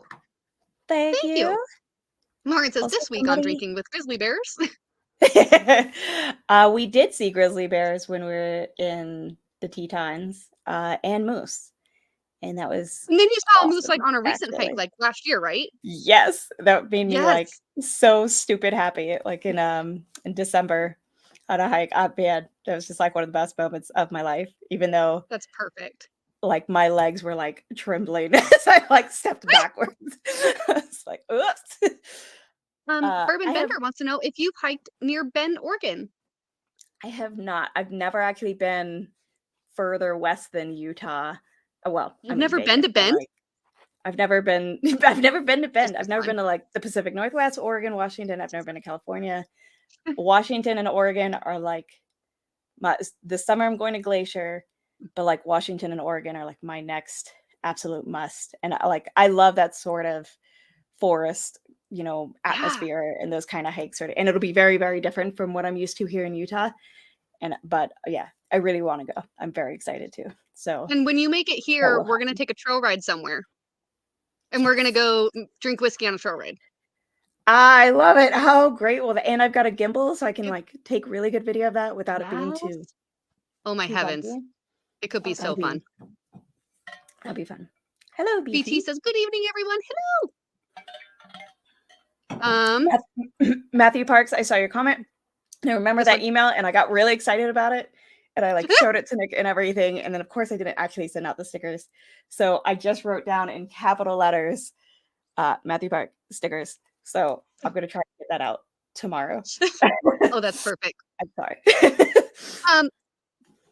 Thank you. Lauren says, Also, this week on Drinking with Grizzly Bears. We did see grizzly bears when we were in the Tetons and moose. And that was And then you saw awesome, a moose like on a recent actually. hike like last year, right? Yes. That made me like so stupid happy. Like in December on a hike. Man, that was just like one of the best moments of my life, even though that's perfect. Like my legs were like trembling as I like stepped backwards. It's like, oops. Bourbon Bender wants to know if you've hiked near Bend, Oregon. I have not. I've never actually been further west than Utah. Well, you've never been to Bend? Like, I've never been to Bend. I've never been to like the Pacific Northwest, Oregon, Washington. I've never been to California. Washington and Oregon are like this summer I'm going to Glacier, but like Washington and Oregon are like my next absolute must. And I love that sort of forest, atmosphere and those kind of hikes. And it'll be very, very different from what I'm used to here in Utah. But yeah, I really want to go. I'm very excited too. So, and when you make it here, we're going to take a trail ride somewhere and we're going to go drink whiskey on a trail ride. I love it. How great will that? And I've got a gimbal, so I can like take really good video of that without it being too. Oh my heavens. Bumpy. It could be so fun. That'll be fun. Hello, BT. BT says, good evening, everyone. Hello. Matthew Parks, I saw your comment. I remember that email and I got really excited about it. And I like showed it to Nick and everything. And then of course I didn't actually send out the stickers. So I just wrote down in capital letters, Matthew Park stickers. So I'm going to try to get that out tomorrow. Oh, that's perfect. I'm sorry.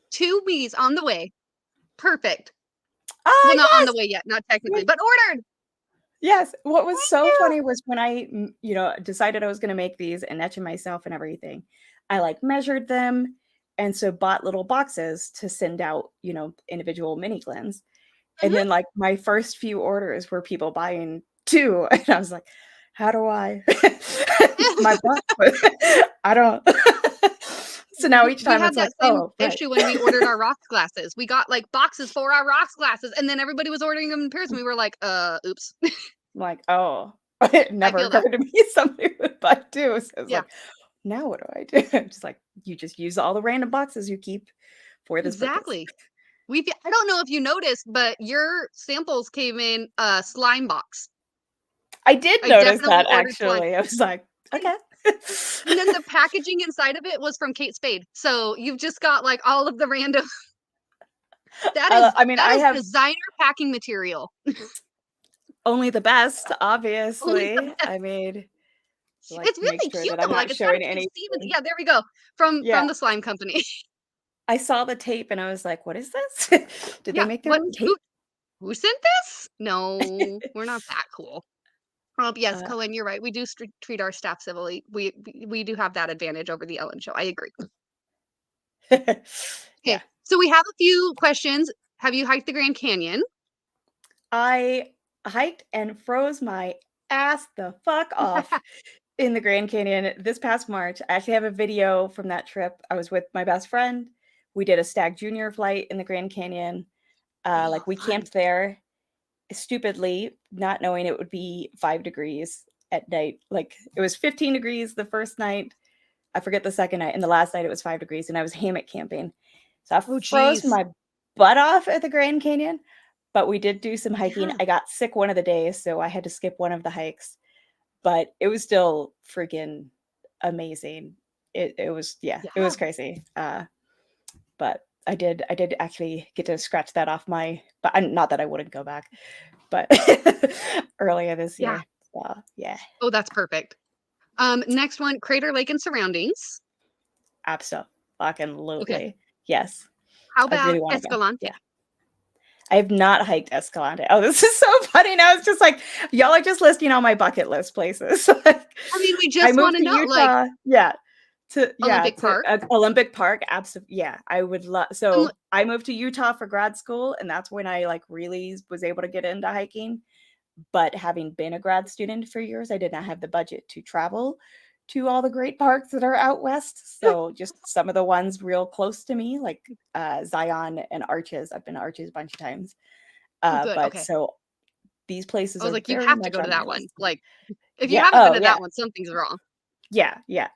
2 weeks on the way. Perfect. Well, not on the way yet, not technically, but ordered. Yes. What was so funny was when I, decided I was going to make these and etch them myself and everything, I like measured them. And so bought little boxes to send out, individual mini Glens. And then like my first few orders were people buying 2. And I was like, how do I? My box, I don't. So now each time we had it's that like, same issue when we ordered our rocks glasses. We got like boxes for our rocks glasses, and then everybody was ordering them in pairs, and we were like, oops. I'm like, oh, it never occurred to me somebody would buy 2. So it's like, now what do I do? I'm just like, you just use all the random boxes you keep for this exactly. purpose. I don't know if you noticed, but your samples came in a slime box. I did notice that actually. Slime. I was like, okay. And then the packaging inside of it was from Kate Spade. So you've just got like all of the random. I have designer packing material. Only the best, obviously. The best. I mean, like, it's really cute. Though. Like it's showing any. Yeah, there we go. From the slime company. I saw the tape and I was like, what is this? Did they make their own tape? Who sent this? No, we're not that cool. Yes, Cohen, you're right. We do treat our staff civilly. We do have that advantage over the Ellen show. I agree. Okay, so we have a few questions. Have you hiked the Grand Canyon? I hiked and froze my ass the fuck off in the Grand Canyon this past March. I actually have a video from that trip. I was with my best friend. We did a Stag Junior flight in the Grand Canyon. We camped there stupidly, not knowing it would be 5 degrees at night. Like it was 15 degrees the first night. I forget the second night. And the last night it was 5 degrees and I was hammock camping. So I froze my butt off at the Grand Canyon, but we did do some hiking. I got sick one of the days, so I had to skip one of the hikes, but it was still freaking amazing. It was, it was crazy. But I did actually get to scratch that off my, but not that I wouldn't go back, but earlier this Yeah. year. So yeah, Oh, that's perfect. Next one, Crater Lake and surroundings. absolutely, Okay. yes. How I about really want to go. Escalante? Yeah. I have not hiked Escalante. Oh, this is so funny. Now it's just like y'all are just listing all my bucket list places. Like, I mean, we I just want moved to to know, like, Utah. Olympic Park. Olympic Park. Absolutely. Yeah, I would love. Um, So I moved to Utah for grad school, and that's when I like really was able to get into hiking. But having been a grad student for years, I did not have the budget to travel to all the great parks that are out west. So just some of the ones real close to me, like Zion and Arches. I've been to Arches a bunch of times. oh, good. But Okay. so these I places was are like, you very have to much go to on my that one. list. Like, if you Yeah. haven't been Oh, to yeah. that one, something's wrong. Yeah. Yeah.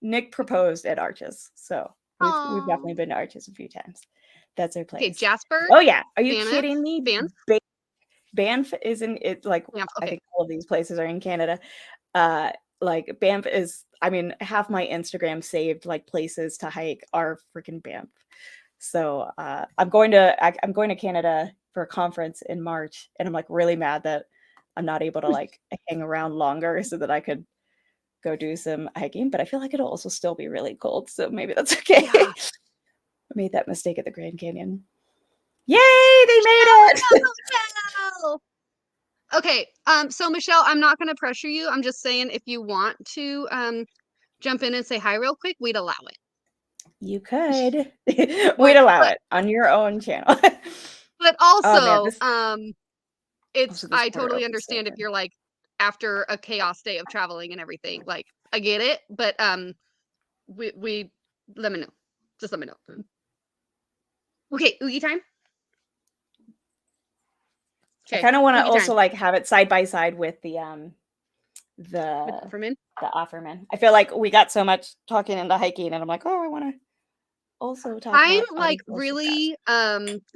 Nick proposed at Arches. So we've definitely been to Arches a few times. That's our Okay, place. Jasper, Oh yeah. Are you Banff, kidding me? Banff, Banff is in it, like Banff. I Okay. think all of these places are in Canada. Uh like Banff is, I mean, half my Instagram saved like places to hike are freaking Banff. So I'm going to Canada for a conference in March, and I'm like really mad that I'm not able to like hang around longer so that I could go do some hiking. But I feel like it'll also still be really cold, so maybe that's okay. Yeah. I made that mistake at the Grand Canyon. Yay, they made it! Michelle! Okay, so Michelle, I'm not gonna pressure you. I'm just saying if you want to jump in and say hi real quick, we'd allow it. You could. We'd But allow it on your own channel. but Oh man, also, this I quarter totally open's so understand if good. you're like after a chaos day of traveling and everything. Like, I get it, but we let me know. Just let me know. Okay, Oogie time. I Okay, kind of want to Oogie time also like have it side by side with the with Offerman. Offerman. I feel like we got so much talking into hiking, and I'm like, oh, I want to also talk I'm about like audibles with that. really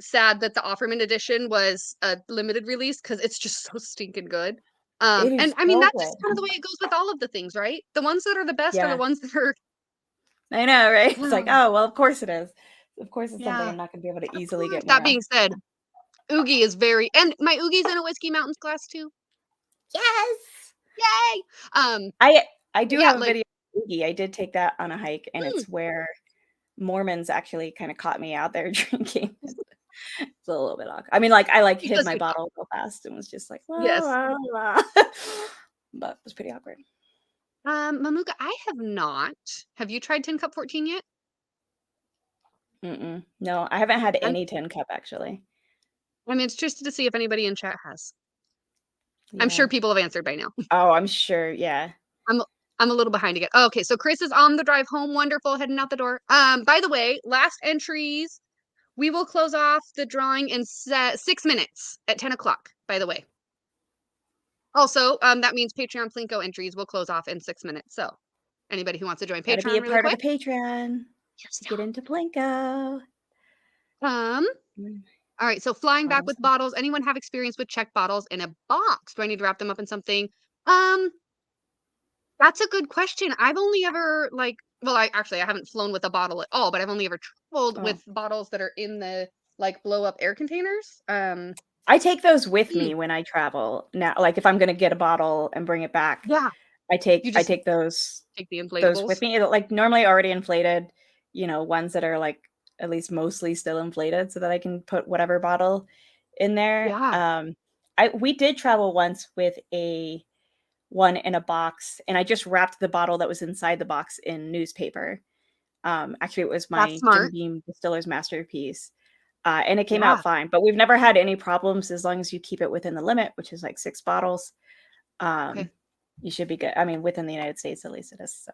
sad that the Offerman edition was a limited release because it's just so stinking good. It And is I mean so that's just kind of good. the way it goes with all of the things, right? The ones that are the best are the Yeah, ones that are I know, right? It's like, um, oh, well, of course it is. Of course, it's something yeah. I'm not going to be able to Of easily course. get That more of. being said, Oogie is very and my Oogie's in a Whiskey Mountains glass too. Yes, Yay! Um, I do yeah, have a like video of Oogie. I did take that on a hike, and mm, it's where Mormons actually kind of caught me out there drinking. It's a little bit awkward. I mean, like, I, like, hid because my you know. bottle real fast and was just like, "La, Yes. la, la." But it was pretty awkward. Mamuka, I have not. Have you tried Tin Cup 14 yet? Mm-mm. No, I haven't had I'm any tin cup, actually. interested to see if anybody in chat has. I'm sure Yeah. people have answered by now. Oh, I'm sure, yeah. I'm I'm a little behind again. Oh, okay, so Chris is on the drive home. Wonderful, heading out the door. By the way, last entries. We will close off the drawing in 6 minutes at 10 o'clock. By the way. Also, that means Patreon Plinko entries will close off in 6 minutes. So, anybody who wants to join Gotta be Patreon a really part of the quick, Patreon yes, to get into Plinko. um, Mm, all right, so flying back with awesome. bottles. Anyone have experience with checked bottles in a box? Do I need to wrap them up in something? Um, that's a good question. I've only ever well, I haven't flown with a bottle at all, but I've only ever traveled Oh. with bottles that are in the like blow up air containers. I take those with Hmm, me when I travel. Now, like, if I'm gonna get a bottle and bring it back, yeah, you I just take those take the with inflatables. me. Like, normally already inflated, ones that are, like, at least mostly still inflated so that I can put whatever bottle in there. Yeah, We did travel once with a one in a box, and I just wrapped the bottle that was inside the box in newspaper. Actually, it was that's my Jim smart. Beam Distiller's Masterpiece, and it came out Yeah. fine. But we've never had any problems as long as you keep it within the limit, which is like 6 bottles. Okay. You should be good. I mean, within the United States, at least it is. So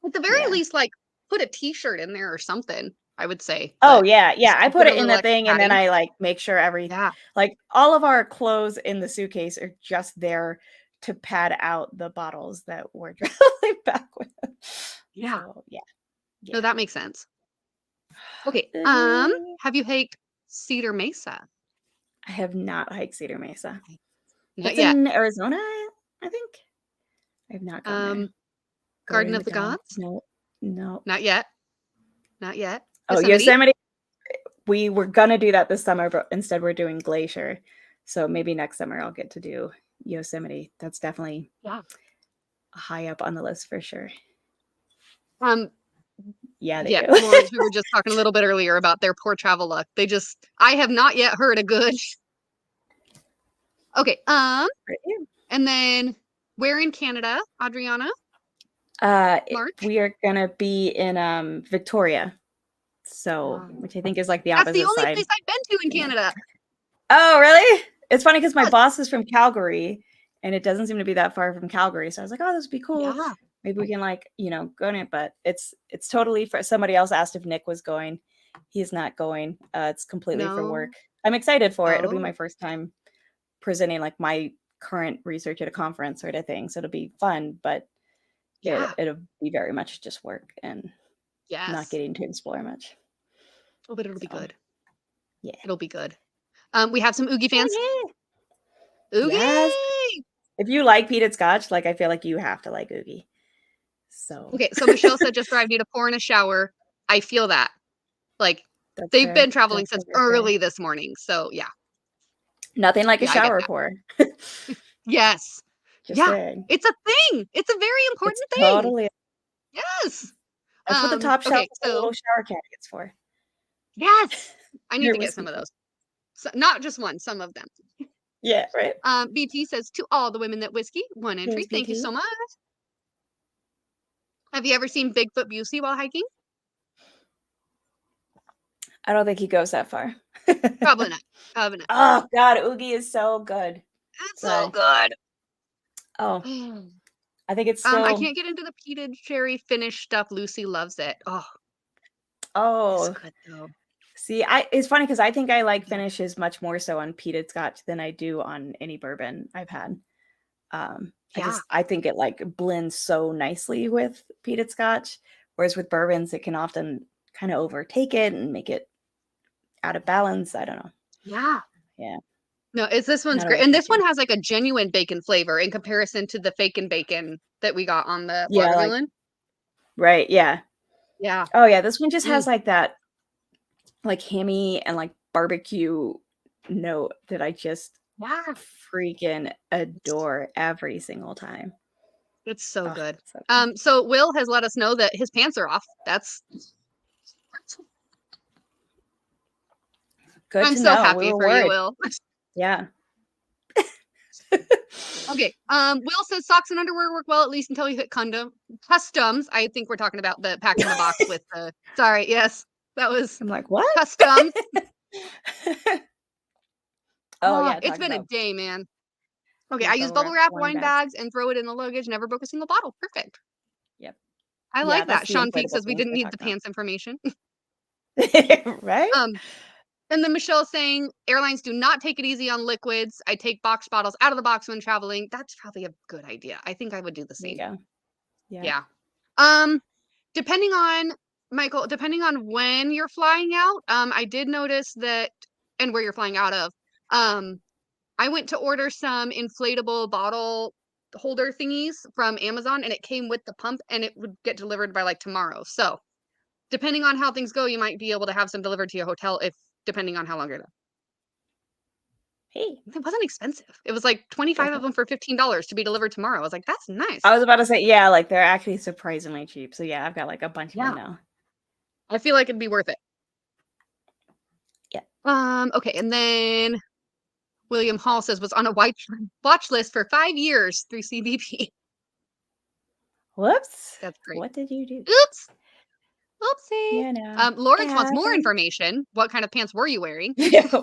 At the very yeah. least, like put a T-shirt in there or something. I would say, Oh but yeah, yeah. just I to put put a it in little the extra thing, and then padding. I like make sure Yeah. like all of our clothes in the suitcase are just there to pad out the bottles that we're traveling back with. Yeah. So yeah, No, yeah. that makes sense. Okay. Have you hiked Cedar Mesa? I have not hiked Cedar Mesa. Not That's yet. in Arizona, I think. I have not gone there. Um, Going Garden in of the the Dome. Gods? No, no. Not yet. Not yet. Oh, Yosemite. We were gonna do that this summer, but instead we're doing Glacier. So maybe next summer I'll get to do Yosemite. That's definitely high up on the list for sure. Yeah, they do. Lawrence, we were just talking a little bit earlier about their poor travel luck. I have not yet heard a good. Okay, Right. and then where in Canada, Adriana? March? We are gonna be in Victoria. So, which I think is like the opposite side. That's the only place I've been to in Canada. Oh, really? It's funny because my boss is from Calgary, and it doesn't seem to be that far from Calgary. So I was like, oh, this would be cool. Yeah. Maybe we can go in it. But it's totally for somebody else asked if Nick was going. He's not going. It's completely for work. I'm excited for it. It'll be my first time presenting like my current research at a conference sort of thing. So it'll be fun, but it'll be very much just work and not getting to explore much. Oh, but it'll be good. Yeah. It'll be good. We have some Oogie fans. Oogie! Yes. If you like peated Scotch, like I feel like you have to like Oogie. So okay, so Michelle said just arrived, need to pour in a shower. I feel that. Like they've been traveling since early this morning. So yeah. Nothing like a shower pour. Yes. Just saying. It's a thing. It's a very important thing. Totally. Yes. That's what the top shelf is the little shower caskets for. Yes. I need to get some of those. So, not just one, some of them. Yeah, right. BT says, to all the women that whiskey, one entry. Thank you so much. Have you ever seen Bigfoot Busey while hiking? I don't think he goes that far. Probably not. Oh, God. Oogie is so good. It's so good. Oh. I think it's so... I can't get into the peated cherry finish stuff. Lucy loves it. Oh. It's good, though. See, it's funny because I think I like finishes much more so on peated Scotch than I do on any bourbon I've had. I think it like blends so nicely with peated Scotch, whereas with bourbons it can often kind of overtake it and make it out of balance. I don't know. Yeah. No, this one's great, and this one has like a genuine bacon flavor in comparison to the fake and bacon that we got on the watermelon. Right. Yeah. Yeah. Oh yeah, this one just has like that, like hammy and like barbecue note that I just freaking adore every single time. It's so good. So Will has let us know that his pants are off. That's good. I'm so happy for you, Will. Yeah. Okay. Will says socks and underwear work well, at least until you hit customs. I think we're talking about the pack in the box with the. Sorry. Yes, that was. I'm like, what? Customs. Yeah. It's been a day, man. Okay, I use bubble wrap wine bags and throw it in the luggage. Never broke a single bottle. Perfect. Yep. I like that. Sean Peake says we didn't need the pants information. Right. And then Michelle's saying airlines do not take it easy on liquids. I take box bottles out of the box when traveling. That's probably a good idea. I think I would do the same. Yeah. Depending on Michael, depending on when you're flying out, I did notice that, and where you're flying out of, I went to order some inflatable bottle holder thingies from Amazon, and it came with the pump, and it would get delivered by like tomorrow. So depending on how things go, you might be able to have some delivered to your hotel depending on how long you're there. Hey, it wasn't expensive. It was like 25 of them for $15 to be delivered tomorrow. I was like, that's nice. I was about to say, yeah, like they're actually surprisingly cheap. So yeah, I've got like a bunch of them now. I feel like it'd be worth it. Yeah. Okay, and then William Hall says was on a watch list for 5 years through CBP. Whoops. That's great. What did you do? Oops. Oopsie. Yeah, no. Lawrence wants more information. What kind of pants were you wearing?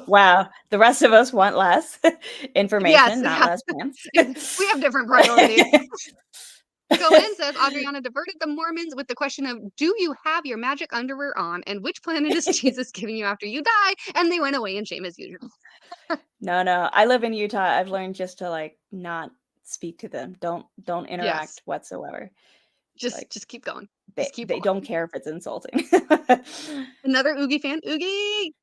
Wow. The rest of us want less information, not less pants. We have different priorities. Cohen says Adriana diverted the Mormons with the question of, do you have your magic underwear on? And which planet is Jesus giving you after you die? And they went away in shame as usual. No. I live in Utah. I've learned just to like not speak to them. Don't interact whatsoever. Just keep going. They don't care if it's insulting. Another Oogie fan. Oogie!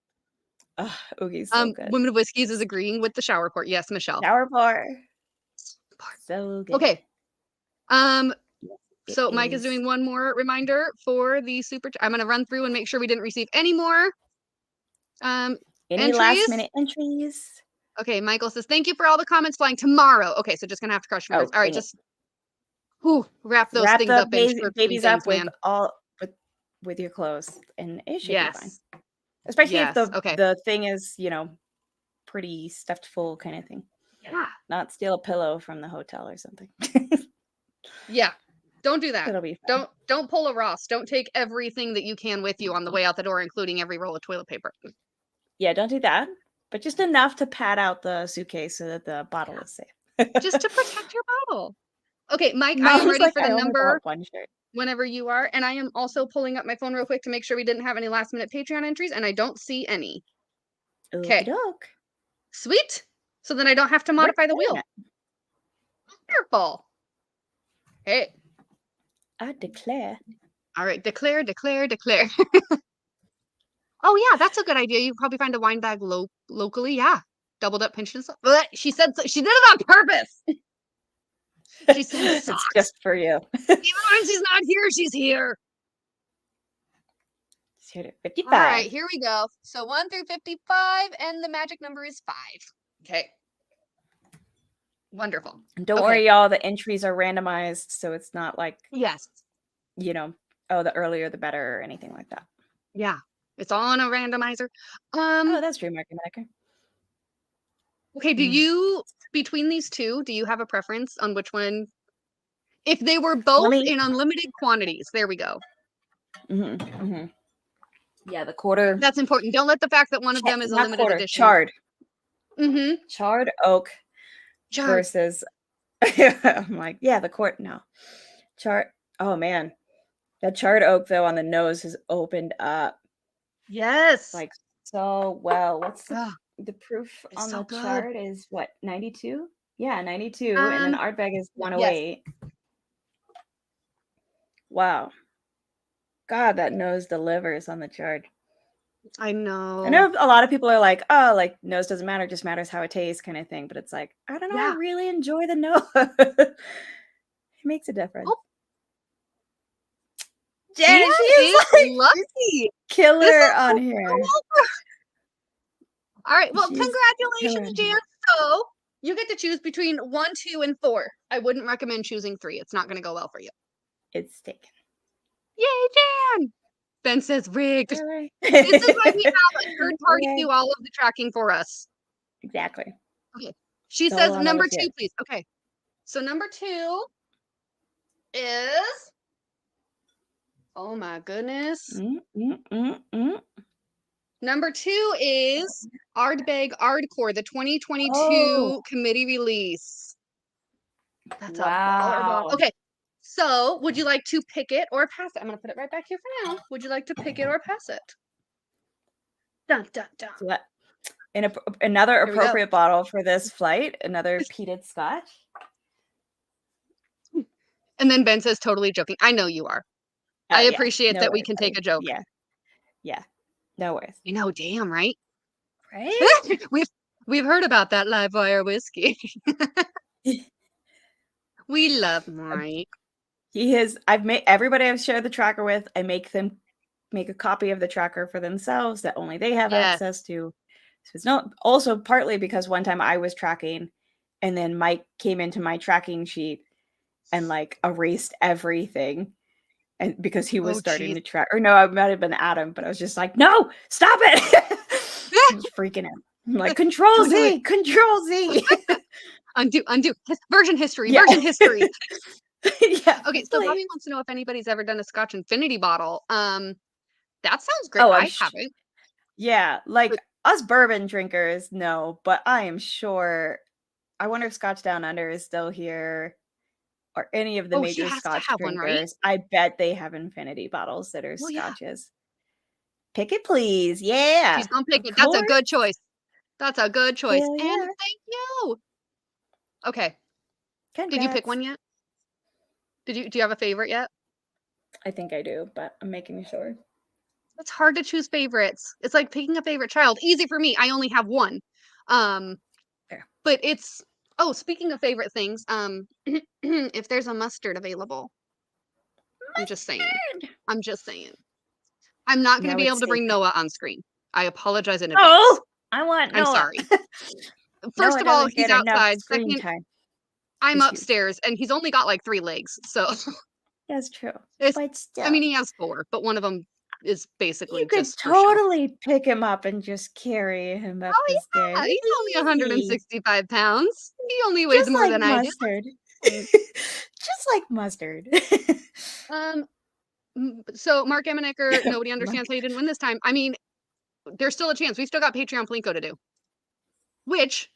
Oogie's so good. Women of Whiskeys is agreeing with the shower port. Yes, Michelle. Shower port. So good. Okay. So Mike is doing one more reminder for the super. I'm going to run through and make sure we didn't receive any more Any entries. last minute entries? Okay, Michael says, thank you for all the comments flying tomorrow. Okay, so just going to have to crush fingers. All right, just wrap those things the up in short babies things, up man. with your clothes, and it should be fine. Yes. Especially if Okay. the thing is, pretty stuffed full kind of thing. Yeah. Not steal a pillow from the hotel or something. Yeah. Don't do that. It'll be fine. Don't pull a Ross. Don't take everything that you can with you on the way out the door, including every roll of toilet paper. Yeah, don't do that. But just enough to pad out the suitcase so that the bottle is safe. Just to protect your bottle. Okay, Mike, I Mom's am ready like, for I the only number bought one shirt. whenever you are. And I am also pulling up my phone real quick to make sure we didn't have any last minute Patreon entries, and I don't see any. Okay. Sweet. So then I don't have to modify the wheel. Wonderful. Hey. I declare. All right, declare. Oh yeah, that's a good idea. You probably find a wine bag locally. Yeah, doubled up pinch and stuff. She said she did it on purpose. She said socks. It's just for you. Even when she's not here, she's here. She's here at 55. All right, here we go. So 1 through 55, and the magic number is 5. Okay. Wonderful. And don't worry, y'all. The entries are randomized, so it's not like yes, the earlier the better or anything like that. Yeah, it's all on a randomizer. Oh, that's true, Mark Maker. Okay, do you between these two, do you have a preference on which one? If they were both in unlimited quantities, there we go. Yeah, the quarter. That's important. Don't let the fact that one of them is a limited edition. Charred. Mm-hmm. Charred oak versus. I'm like, yeah, the quart. No, charred. Oh man, that charred oak though on the nose has opened up. Yes, like so well. What's the proof on the chart is what 92? Yeah, 92, and then Ardbeg is 108. Yes. Wow. God, that nose delivers on the chart. I know. I know a lot of people are like, oh, like nose doesn't matter, just matters how it tastes kind of thing. But it's like, I don't know, I really enjoy the nose. It makes a difference. Oh. Jen is like lucky. Killer on here. All right. Well, congratulations, Jan. So you get to choose between 1, 2, and 4. I wouldn't recommend choosing 3. It's not going to go well for you. It's taken. Yay, Jan! Ben says rigged. Right. This is why we have a third party do all of the tracking for us. Exactly. Okay. She says number 2, please. Okay. So number 2 is. Oh my goodness. Number 2 is Ardbeg Ardcore, the 2022 committee release. That's a baller ball. Okay. So, would you like to pick it or pass it? I'm going to put it right back here for now. Would you like to pick it or pass it? Dun, dun, dun. Another appropriate bottle for this flight, another peated Scotch. And then Ben says, totally joking. I know you are. I appreciate that we can take a joke. Yeah. No worries. You know, damn, right? Right? We've heard about that live wire whiskey. We love Mike. He is. I've made everybody I've shared the tracker with. I make them make a copy of the tracker for themselves that only they have access to. So it's not also partly because one time I was tracking, and then Mike came into my tracking sheet and like erased everything, and because he was starting to track. Or no, it might have been Adam, but I was just like, no, stop it! I was freaking out. I'm like, Control Z. Undo. Version history. Yeah. Okay, so Bobby wants to know if anybody's ever done a Scotch Infinity bottle. That sounds great. I haven't. Yeah, like us bourbon drinkers, no, but I am sure. I wonder if Scotch Down Under is still here, or any of the major Scotch drinkers. Right? I bet they have Infinity bottles that are Scotches. Pick it, please. Yeah, she's gonna pick it. That's a good choice. And thank you. Okay. Congrats. Did you pick one yet? Do you have a favorite yet? I think I do, but I'm making sure. It's hard to choose favorites. It's like picking a favorite child. Easy for me. I only have one. But it's speaking of favorite things, if there's a mustard available. I'm just saying. I'm just saying. I'm not going to No, be it's able to bring sacred. Noah on screen. I apologize in advance. Oh, I want I'm Noah. sorry. First Noah of all, doesn't he's get enough outside. screen Second, time. I'm He's huge. upstairs, and he's only got like 3 legs. So, That's true. it's, But still. I mean, he has 4, but one of them is basically You could just for show. totally pick him up and just carry him up the stairs. Yeah, he's only Easy. 165 pounds. He only weighs Just more like than I mustard. do. Just like mustard. So Mark Emanecker, nobody Mark. understands how you didn't win this time. I mean, there's still a chance. We still got Patreon Plinko to do. Which,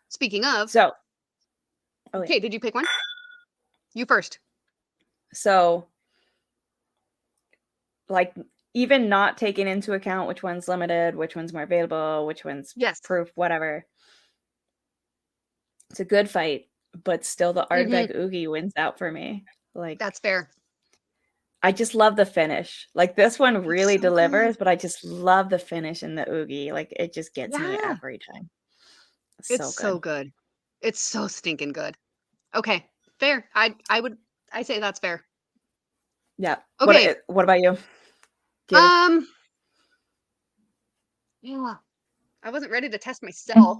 speaking of, So, okay, did you pick one? You first. So, like, even not taking into account which one's limited, which one's more available, which one's proof, whatever. It's a good fight, but still the Ardbeg Oogie wins out for me. Like, that's fair. I just love the finish. Like, this one really delivers, but I just love the finish in the Oogie. Like, it just gets me every time. It's so good. It's so stinking good. Okay, fair. I say that's fair. Yeah. Okay. What about you? Yeah. I wasn't ready to test myself.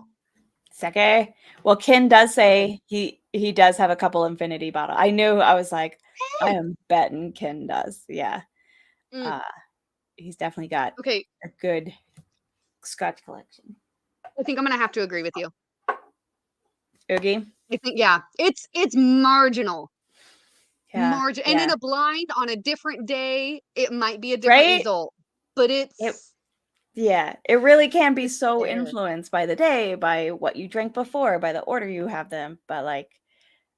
It's okay. Well, Ken does say he does have a couple infinity bottles. I knew. I was like, I am betting Ken does. Yeah. He's definitely got a good Scotch collection. I think I'm gonna have to agree with you. Oogie? I think it's marginal. Yeah. And in a blind on a different day, it might be a different result. But it really can be so influenced by the day, by what you drank before, by the order you have them. But like,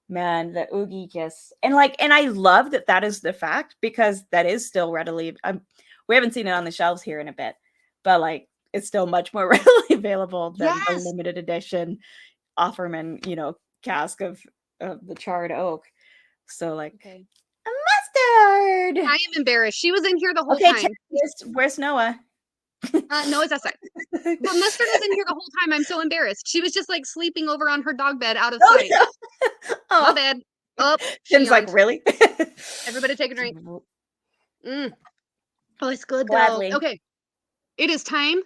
man, the Oogie just and I love that is the fact, because that is still readily. We haven't seen it on the shelves here in a bit, but like, it's still much more readily available than the limited edition Offerman, cask of the charred oak. So like, a mustard. I am embarrassed. She was in here the whole time. Where's Noah? Noah's outside. But Mustard was in here the whole time. I'm so embarrassed. She was just like sleeping over on her dog bed out of sight. No. My bad. Oh, Jen's like, really? Everybody take a drink. Oh, it's good Gladly. though. Okay. It is time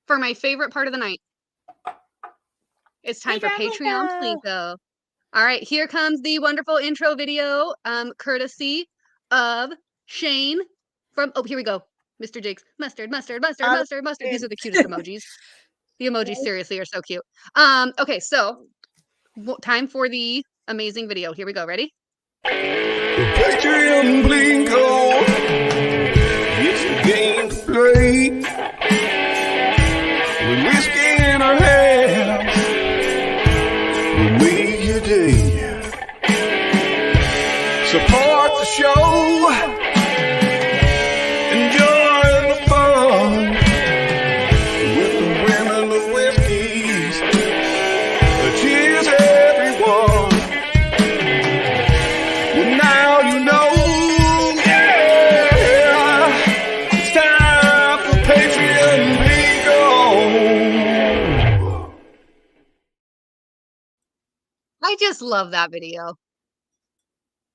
for my favorite part of the night. It's time for Patreon Plinko. All right, here comes the wonderful intro video, courtesy of Shane from, here we go. Mr. Jigs, mustard. These are the cutest emojis. The emojis seriously are so cute. Okay, so time for the amazing video. Here we go. Ready? Patreon Plinko. It's the game to play. With whiskey in our hands, we'll make your day. Support the show. Enjoy the fun with the women of whiskeys. Cheers, everyone. Well, now you know. Yeah, it's time for Patreon Plinko. I just love that video.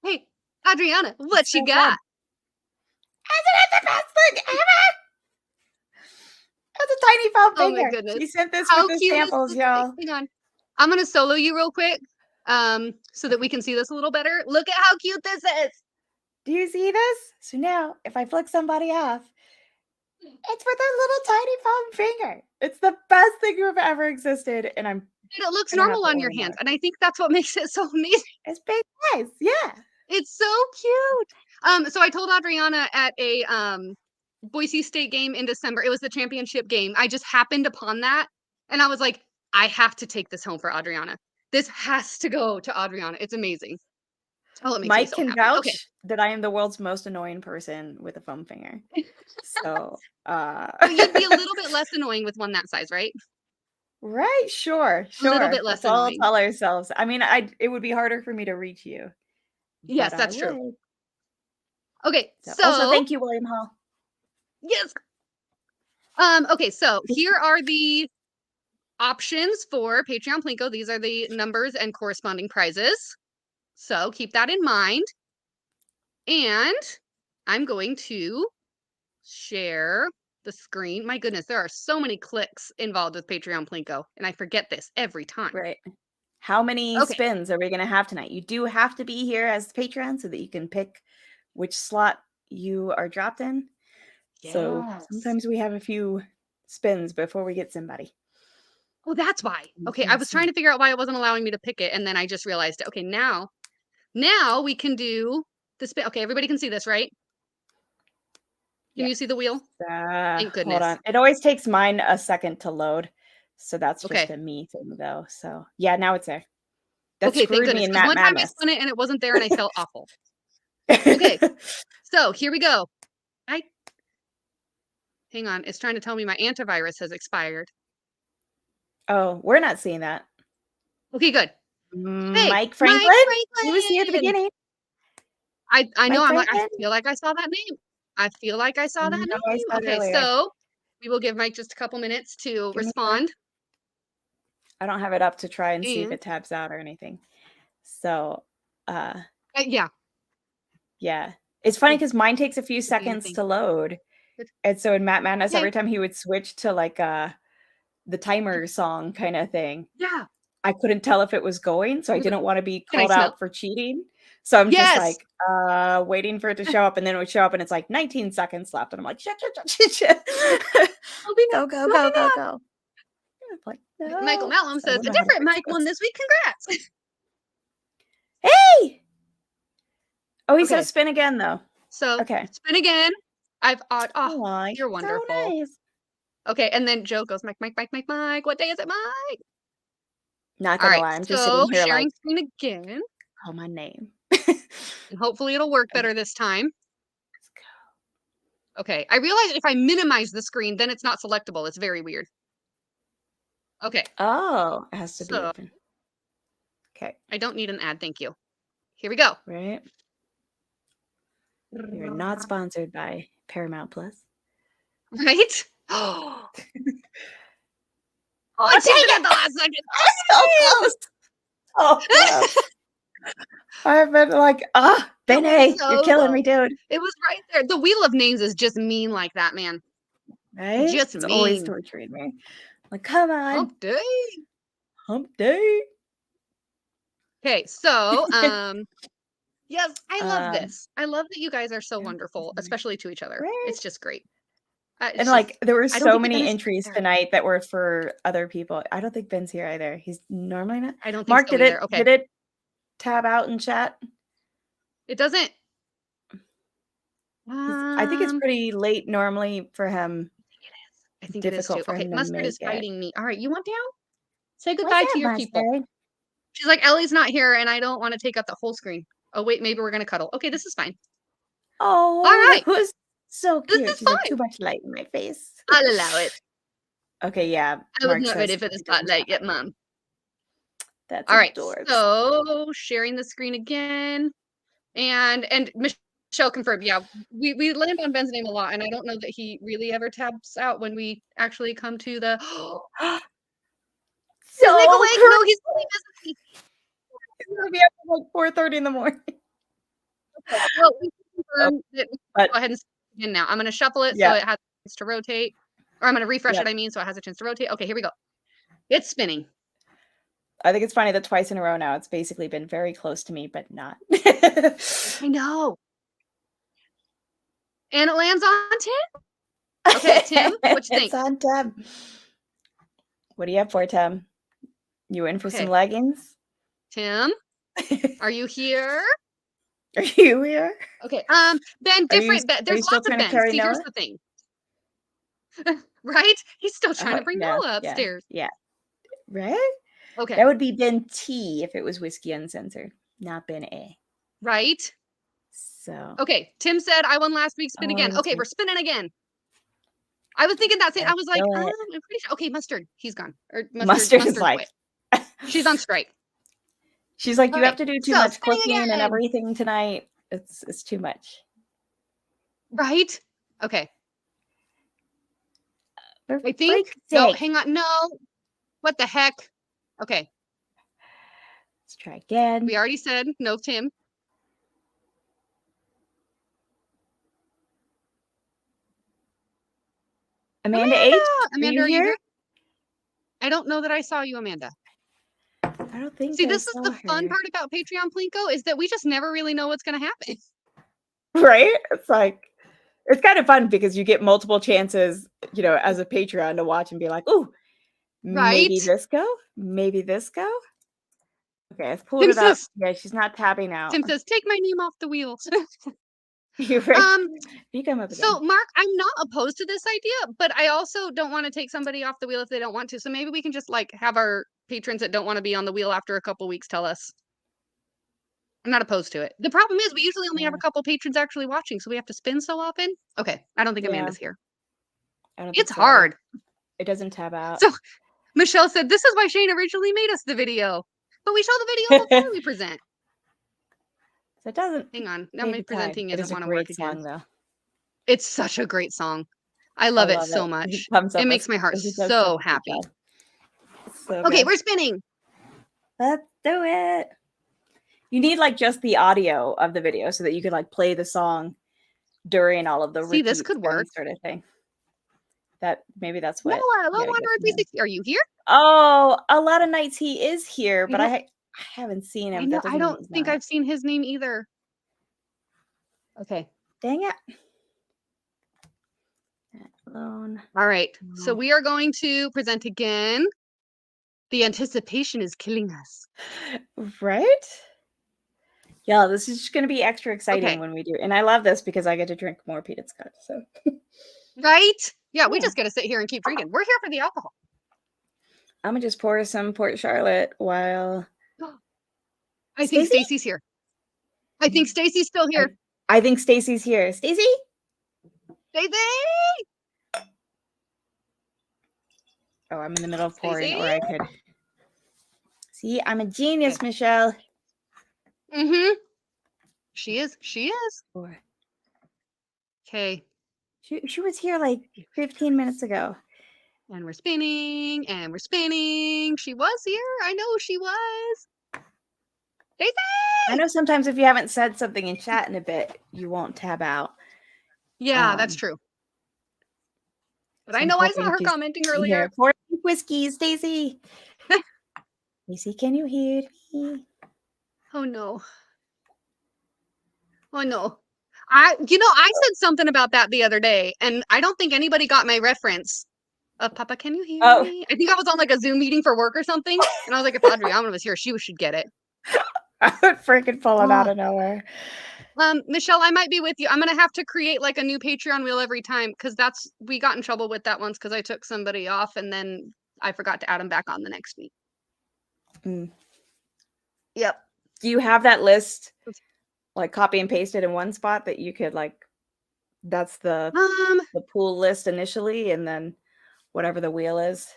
Hey, Adriana, what you got? Isn't it the best thing ever? That's a tiny foam finger. Oh my goodness. She sent this with the samples, y'all. Hang on. I'm going to solo you real quick so that we can see this a little better. Look at how cute this is. Do you see this? So now, if I flick somebody off, it's with a little tiny foam finger. It's the best thing to have ever existed, and it looks normal on your hands, and I think that's what makes it so amazing. It's big nice, yeah. It's so cute. So I told Adriana at a Boise State game in December, it was the championship game. I just happened upon that, and I was like, I have to take this home for Adriana. This has to go to Adriana. It's amazing. Oh, it makes Mike me so can happy. vouch that I am the world's most annoying person with a foam finger. So, well, you'd be a little bit less annoying with one that size, right? Right, sure. A little bit less annoying. All tell ourselves. I mean, it would be harder for me to reach you. Yes, that's true. Okay, so also thank you, William Hall. Yes. Okay, so here are the options for Patreon Plinko. These are the numbers and corresponding prizes. So keep that in mind. And I'm going to share the screen. My goodness, there are so many clicks involved with Patreon Plinko, and I forget this every time. Right. How many Okay. spins are we going to have tonight? You do have to be here as Patreon so that you can pick which slot you are dropped in. So Yes. sometimes we have a few spins before we get somebody. Oh, that's why. Okay, I was trying to figure out why it wasn't allowing me to pick it, and then I just realized, okay, now we can do the spin. Okay, everybody can see this, right? Can you see the wheel? Thank goodness. Hold on. It always takes mine a second to load. So that's just Okay. a me thing though. So yeah, now it's there. That Okay, thank screwed me goodness. in Because Matt one time I Madness. spun it and it wasn't there, and I felt awful. Okay, so here we go. Hang on, it's trying to tell me my antivirus has expired. Oh, we're not seeing that. Okay, good. Hey, Mike Franklin? He was here at the beginning. I know. Mike I'm like, I Franklin? feel like I saw that name. I feel like I saw that No, I name. saw it Okay, earlier. so we will give Mike just a couple minutes to Give me respond. I don't have it up to try and see if And- it tabs out or anything. So, Yeah. yeah. It's funny because mine takes a few What do you seconds think? to load. Good. And so in Matt Madness, Okay. every time he would switch to like the timer song kind of thing, Yeah. I couldn't tell if it was going, so I didn't want to be Can I called smell? out for cheating. So I'm Yes. just like waiting for it to show up, and then it would show up and it's like 19 seconds left. And I'm like, shit. I'll be Go, back. go, I'll go, be go, back. go. I'm like, no. Michael Malum So I says, don't a know how to different fix Mike won this. this week. Congrats. Hey! Oh, he Okay. says spin again, though. So Okay. spin again. I've oh, Aw, you're so wonderful. nice. Okay, and then Joe goes, Mike. What day is it, Mike? Not All gonna right, lie, I'm just so sitting here sharing like, screen again, call my name. and hopefully it'll work better this time. Let's go. Okay, I realize if I minimize the screen, then it's not selectable. It's very weird. Okay, Oh, it has to be So- open. Okay, I don't need an ad, thank you. Here we go. right. You're not sponsored by Paramount Plus. Right? Oh, I did it at the last second. So close. Oh, close. I've been like, Bene, so you're killing close. me, dude. It was right there. The wheel of names is just mean like that, man. Right? Just it's always mean. torturing me. Like, come on, Hump day. hump day. Okay, so yes, I love Um, this. I love that you guys are so wonderful, especially to each other. Right? It's just great. It's And like, just- there were I don't so think many Ben is entries there. tonight that were for other people. I don't think Ben's here either. He's normally not. I don't think Mark, so did either. it? Okay, Did it tab out in chat? it doesn't. I think it's pretty late normally for him. I think it is difficult too. for Okay, him to Mustard is make it. fighting me. All right, you want down? Say What's goodbye to that, your people. Mustard? She's like, Ellie's not here, and I don't want to take up the whole screen. Oh wait, maybe we're gonna cuddle. Okay, this is fine. Oh, right. that was so This cute. is She's like, fine. too much light in my face. I'll allow it. Okay, yeah. I was Mark not says ready for the he's doing spotlight fine. yet, Mom. That's All right, adorbs. so sharing the screen again, and Michelle confirmed. Yeah, we land on Ben's name a lot, and I don't know that he really ever tabs out when we actually come to the. Is Nick awake? No, he's really busy. He's gonna be up at like 4:30 in the morning. Okay, well, we can confirm that we but- go ahead and begin now. I'm going to shuffle it Yeah. so it has a chance to rotate, or I'm going to refresh Yep. it. I mean, so it has a chance to rotate. Okay, here we go. It's spinning. I think it's funny that twice in a row now it's basically been very close to me, but not. I know. And it lands on Tim. Okay, Tim, what you think? It's on Tim. What do you have for Tim? You in for some Okay. leggings? Tim, are you here? Are you here? Okay. Ben, different Ben. are There's you still lots of trying to Bens. carry See, here's Noah? the thing. Right? He's still trying to bring yeah, Noah upstairs. Yeah. Right? Okay. That would be Ben T if it was Whiskey Uncensored, not Ben A. Right? So Okay. Tim said, I won last week. Spin again. Oh, Okay, we're spinning again. I was thinking that's it. I was like, Let's do I'm it. pretty sure. Okay, Mustard. He's gone. Or Mustard is Mustard's like away. She's on strike. she's like, you Okay, have to do too so much spinning cooking and again. everything tonight. It's too much. Right? Okay. For I think. freak's No, sake. hang on. No. What the heck? Okay. Let's try again. We already said no, Tim. Amanda H. Amanda, are you here? I don't know that I saw you, Amanda. I don't think See, I this is saw the fun her. part about Patreon Plinko is that we just never really know what's going to happen. Right? It's like, it's kind of fun because you get multiple chances, you know, as a Patreon to watch and be like, oh, maybe Right? this go, maybe this go. Okay, I've pulled Tim it up. says, Yeah, she's not tabbing out. take my name off the wheels. You're right. You come up again. So Mark, I'm not opposed to this idea, but I also don't want to take somebody off the wheel if they don't want to. So maybe we can just like have our patrons that don't want to be on the wheel after a couple weeks tell us. I'm not opposed to it. The problem is we usually only have a couple patrons actually watching, so we have to spin so often. Okay, I don't think Yeah. Amanda's here. I don't It's think so either. hard. It doesn't tab out. So Michelle said, this is why Shane originally made us the video. But we show the video before we present. So it doesn't. Hang on. Now take my the time. presenting It isn't is a want to work great again. song, though. It's such a great song. I love it so much. It makes my heart so happy. So Okay, good. we're spinning. Let's do it. You need like just the audio of the video so that you could like play the song during all of the See, this repeats could and work. sort of thing. That maybe that's what. Noah, Wanderer 360. Are you here? Oh, a lot of nights he is here, but I haven't seen him. I don't think I've seen his name either. Okay. Dang it. Alone. All right. So we are going to present again. The anticipation is killing us. Right? Yeah, this is just going to be extra exciting when we do. And I love this because I get to drink more peanut scotch. So. Right? Yeah, we just got to sit here and keep drinking. We're here for the alcohol. I'm going to just pour some Port Charlotte while... I think Stacy's here. I think Stacy's still here. I think Stacy's here. Stacy? Stacy! Oh, I'm in the middle of pouring, or I could... See, I'm a genius, Okay. Michelle. Mm-hmm. She is. Okay. She was here like 15 minutes ago. And we're spinning, and we're spinning. She was here. I know she was. Stacy! I know sometimes if you haven't said something in chat in a bit, you won't tab out. Yeah, that's true. But I know I saw her commenting earlier. Pour whiskey, Stacy. Stacy, can you hear me? Oh no. Oh no. I said something about that the other day, and I don't think anybody got my reference. Papa, can you hear me? I think I was on like a Zoom meeting for work or something, and I was like, if Adriana was here, she should get it. I would freaking pull it out of nowhere. Michelle, I might be with you. I'm gonna have to create like a new Patreon wheel every time because we got in trouble with that once because I took somebody off and then I forgot to add them back on the next week. Yep. Do you have that list like copy and pasted in one spot that you could like? That's the pool list initially, and then whatever the wheel is.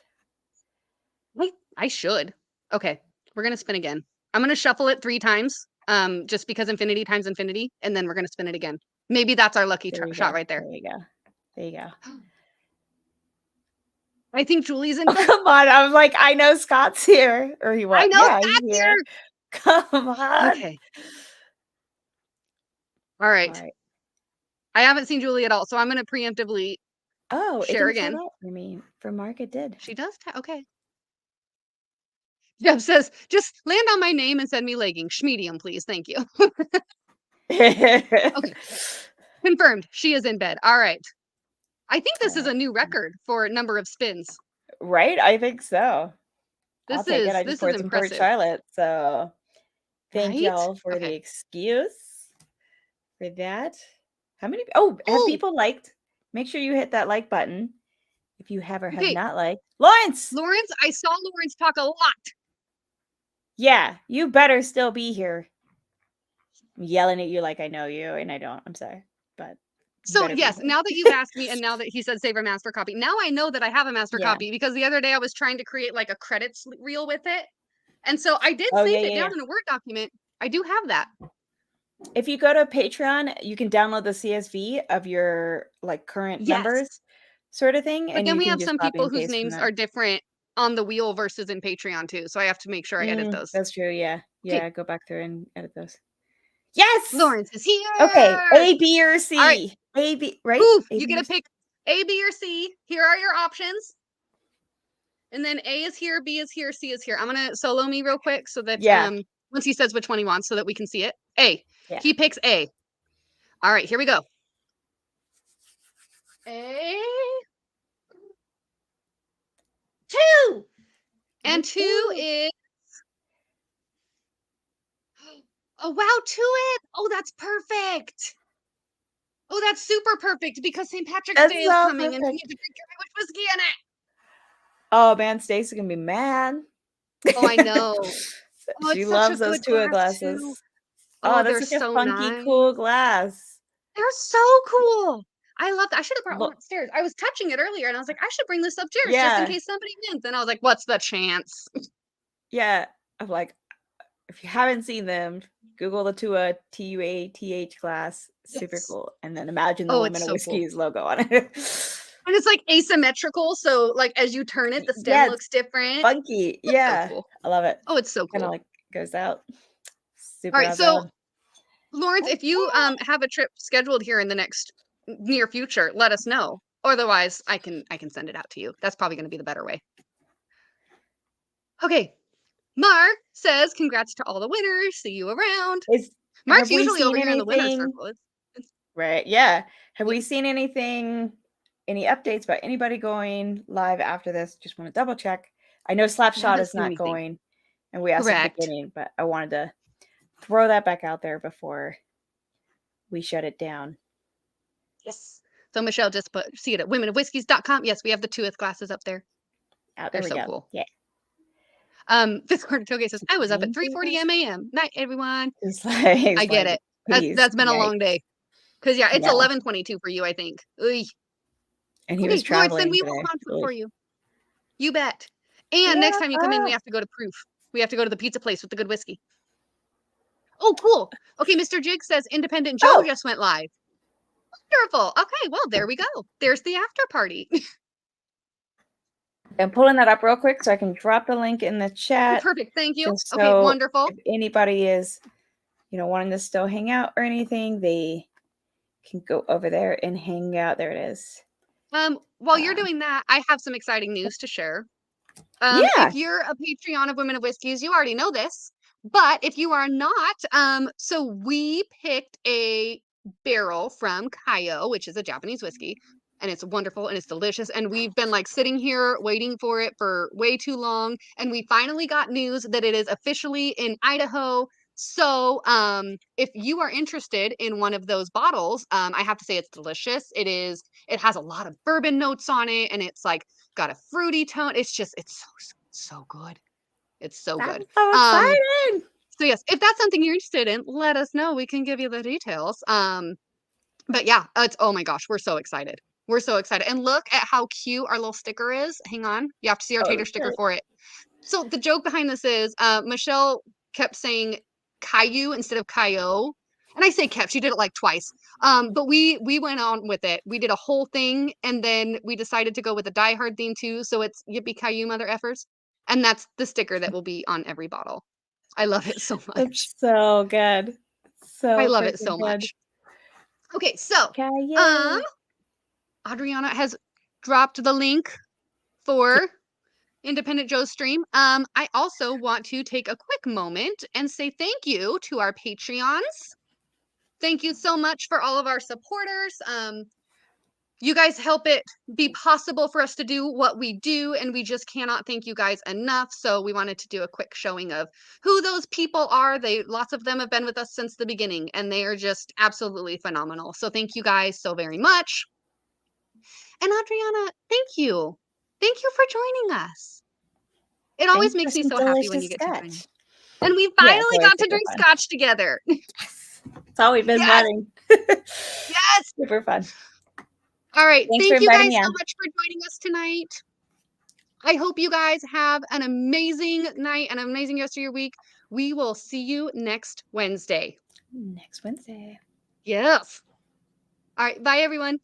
I should. Okay, we're gonna spin again. I'm gonna shuffle it 3 times. Just because infinity times infinity, and then we're gonna spin it again. Maybe that's our lucky shot right there. There you go. I think Julie's in. Oh, come on! I was like, I know Scott's here, or he was. I know Scott's here. Come on. Okay. All right. I haven't seen Julie at all, so I'm gonna preemptively. Share again. I mean, for Mark, it did. She does. Okay. Jeff says, just land on my name and send me leggings. Schmedium, please. Thank you. Okay. Confirmed. She is in bed. All right. I think this is a new record for number of spins. Right? I think so. This is impressive. Port Charlotte, so thank y'all for the excuse for that. How many? Oh, have people liked? Make sure you hit that like button if you have or have not liked. Lawrence, I saw Lawrence talk a lot. Yeah, you better still be here. I'm yelling at you like I know you, and I don't. I'm sorry, but so yes, now that you've asked me, and now that he said save a master copy, now I know that I have a master copy because the other day I was trying to create like a credits reel with it, and so I did save it down in a Word document. I do have that. If you go to Patreon, you can download the CSV of your like current numbers, sort of thing. But then we have some people whose names are different on the wheel versus in Patreon too. So I have to make sure I edit those. That's true. Yeah. Go back through and edit those. Yes. Lawrence is here. Okay. A, B, or C. All right. A, B, right? Ooh, A, you B, get to pick A, B, or C. Here are your options. And then A is here, B is here, C is here. I'm gonna solo me real quick so that once he says which one he wants so that we can see it. A. Yeah. He picks A. All right, here we go. A. 2. And 2 is oh wow, 2 it. Oh, that's perfect. Oh, that's super perfect because St. Patrick's Day is coming and we need to drink every which whiskey in it. Oh man, Stacey's gonna be mad. Oh, I know. Oh, She it's loves such a those good Tua glass, glasses. too. Oh, they're that's such a so funky, nice. cool glass. They're so cool. I love that. I should have brought one upstairs. I was touching it earlier and I was like, I should bring this upstairs just in case somebody wins. And I was like, what's the chance? Yeah. I'm like, if you haven't seen them, Google the Tua TUATH glass. Super cool. And then imagine the Women of Whiskey's logo on it. And it's like asymmetrical. So like as you turn it, the stem looks different. Funky. Yeah. So cool. I love it. Oh, it's so cool. Kind of like goes out. Super all right. So Lawrence, if you have a trip scheduled here in the next near future, let us know. Otherwise, I can send it out to you. That's probably going to be the better way. Okay. Mark says, congrats to all the winners. See you around. Mark's usually over here in the winner's circle. Right. Yeah. Have we seen anything, any updates about anybody going live after this? Just want to double check. I know Slapshot is not going, and we asked at the beginning, but I wanted to throw that back out there before we shut it down. Yes. So Michelle just put, see it at womenofwhiskies.com. Yes, we have the Tuath glasses up there. They're so cool. Yeah. Fifth quarter tailgate says, I was up at 3:40 a.m. Night, everyone. I get it. That's been a long day. Because, yeah, it's 11:22 for you, I think. Oy. And he was traveling Lawrence, then we will hunt for you. You bet. And next time you come in, we have to go to Proof. We have to go to the pizza place with the good whiskey. Oh, cool. Okay, Mr. Jig says Independent Joe just went live. Wonderful. Okay, well, there we go. There's the after party. I'm pulling that up real quick so I can drop the link in the chat. Oh, perfect. Thank you. So okay, wonderful. If anybody is, wanting to still hang out or anything, they can go over there and hang out. There it is. While you're doing that, I have some exciting news to share. If you're a Patreon of Women of Whiskies, you already know this. But if you are not, so we picked a barrel from Kayo, which is a Japanese whiskey, and it's wonderful and it's delicious. And we've been like sitting here waiting for it for way too long. And we finally got news that it is officially in Idaho. So if you are interested in one of those bottles, I have to say it's delicious. It has a lot of bourbon notes on it, and it's like got a fruity tone. It's so good. It's so good. So excited. So yes, if that's something you're interested in, let us know. We can give you the details. But yeah, oh my gosh, we're so excited. We're so excited. And look at how cute our little sticker is. Hang on. You have to see our tater sticker for it. So the joke behind this is Michelle kept saying Caillou instead of Caillou. And I say kept, she did it like twice. But we went on with it. We did a whole thing, and then we decided to go with the Die Hard theme too. So it's Yippee Caillou, mother effers. And that's the sticker that will be on every bottle. I love it so much. It's so good. I love it so much. Okay, so Adriana has dropped the link for Independent Joe's stream. I also want to take a quick moment and say thank you to our Patreons. Thank you so much for all of our supporters. You guys help it be possible for us to do what we do, and we just cannot thank you guys enough. So we wanted to do a quick showing of who those people are. Lots of them have been with us since the beginning, and they are just absolutely phenomenal. So thank you guys so very much. And Adriana, thank you. Thank you for joining us. It always makes me so happy when you get to join us. And we finally got to drink Scotch together. Yes. That's all we've been wanting. Yes. Super fun. All right. Thank you guys so much for joining us tonight. I hope you guys have an amazing night and an amazing rest of your week. We will see you next Wednesday. Next Wednesday. Yes. All right. Bye, everyone.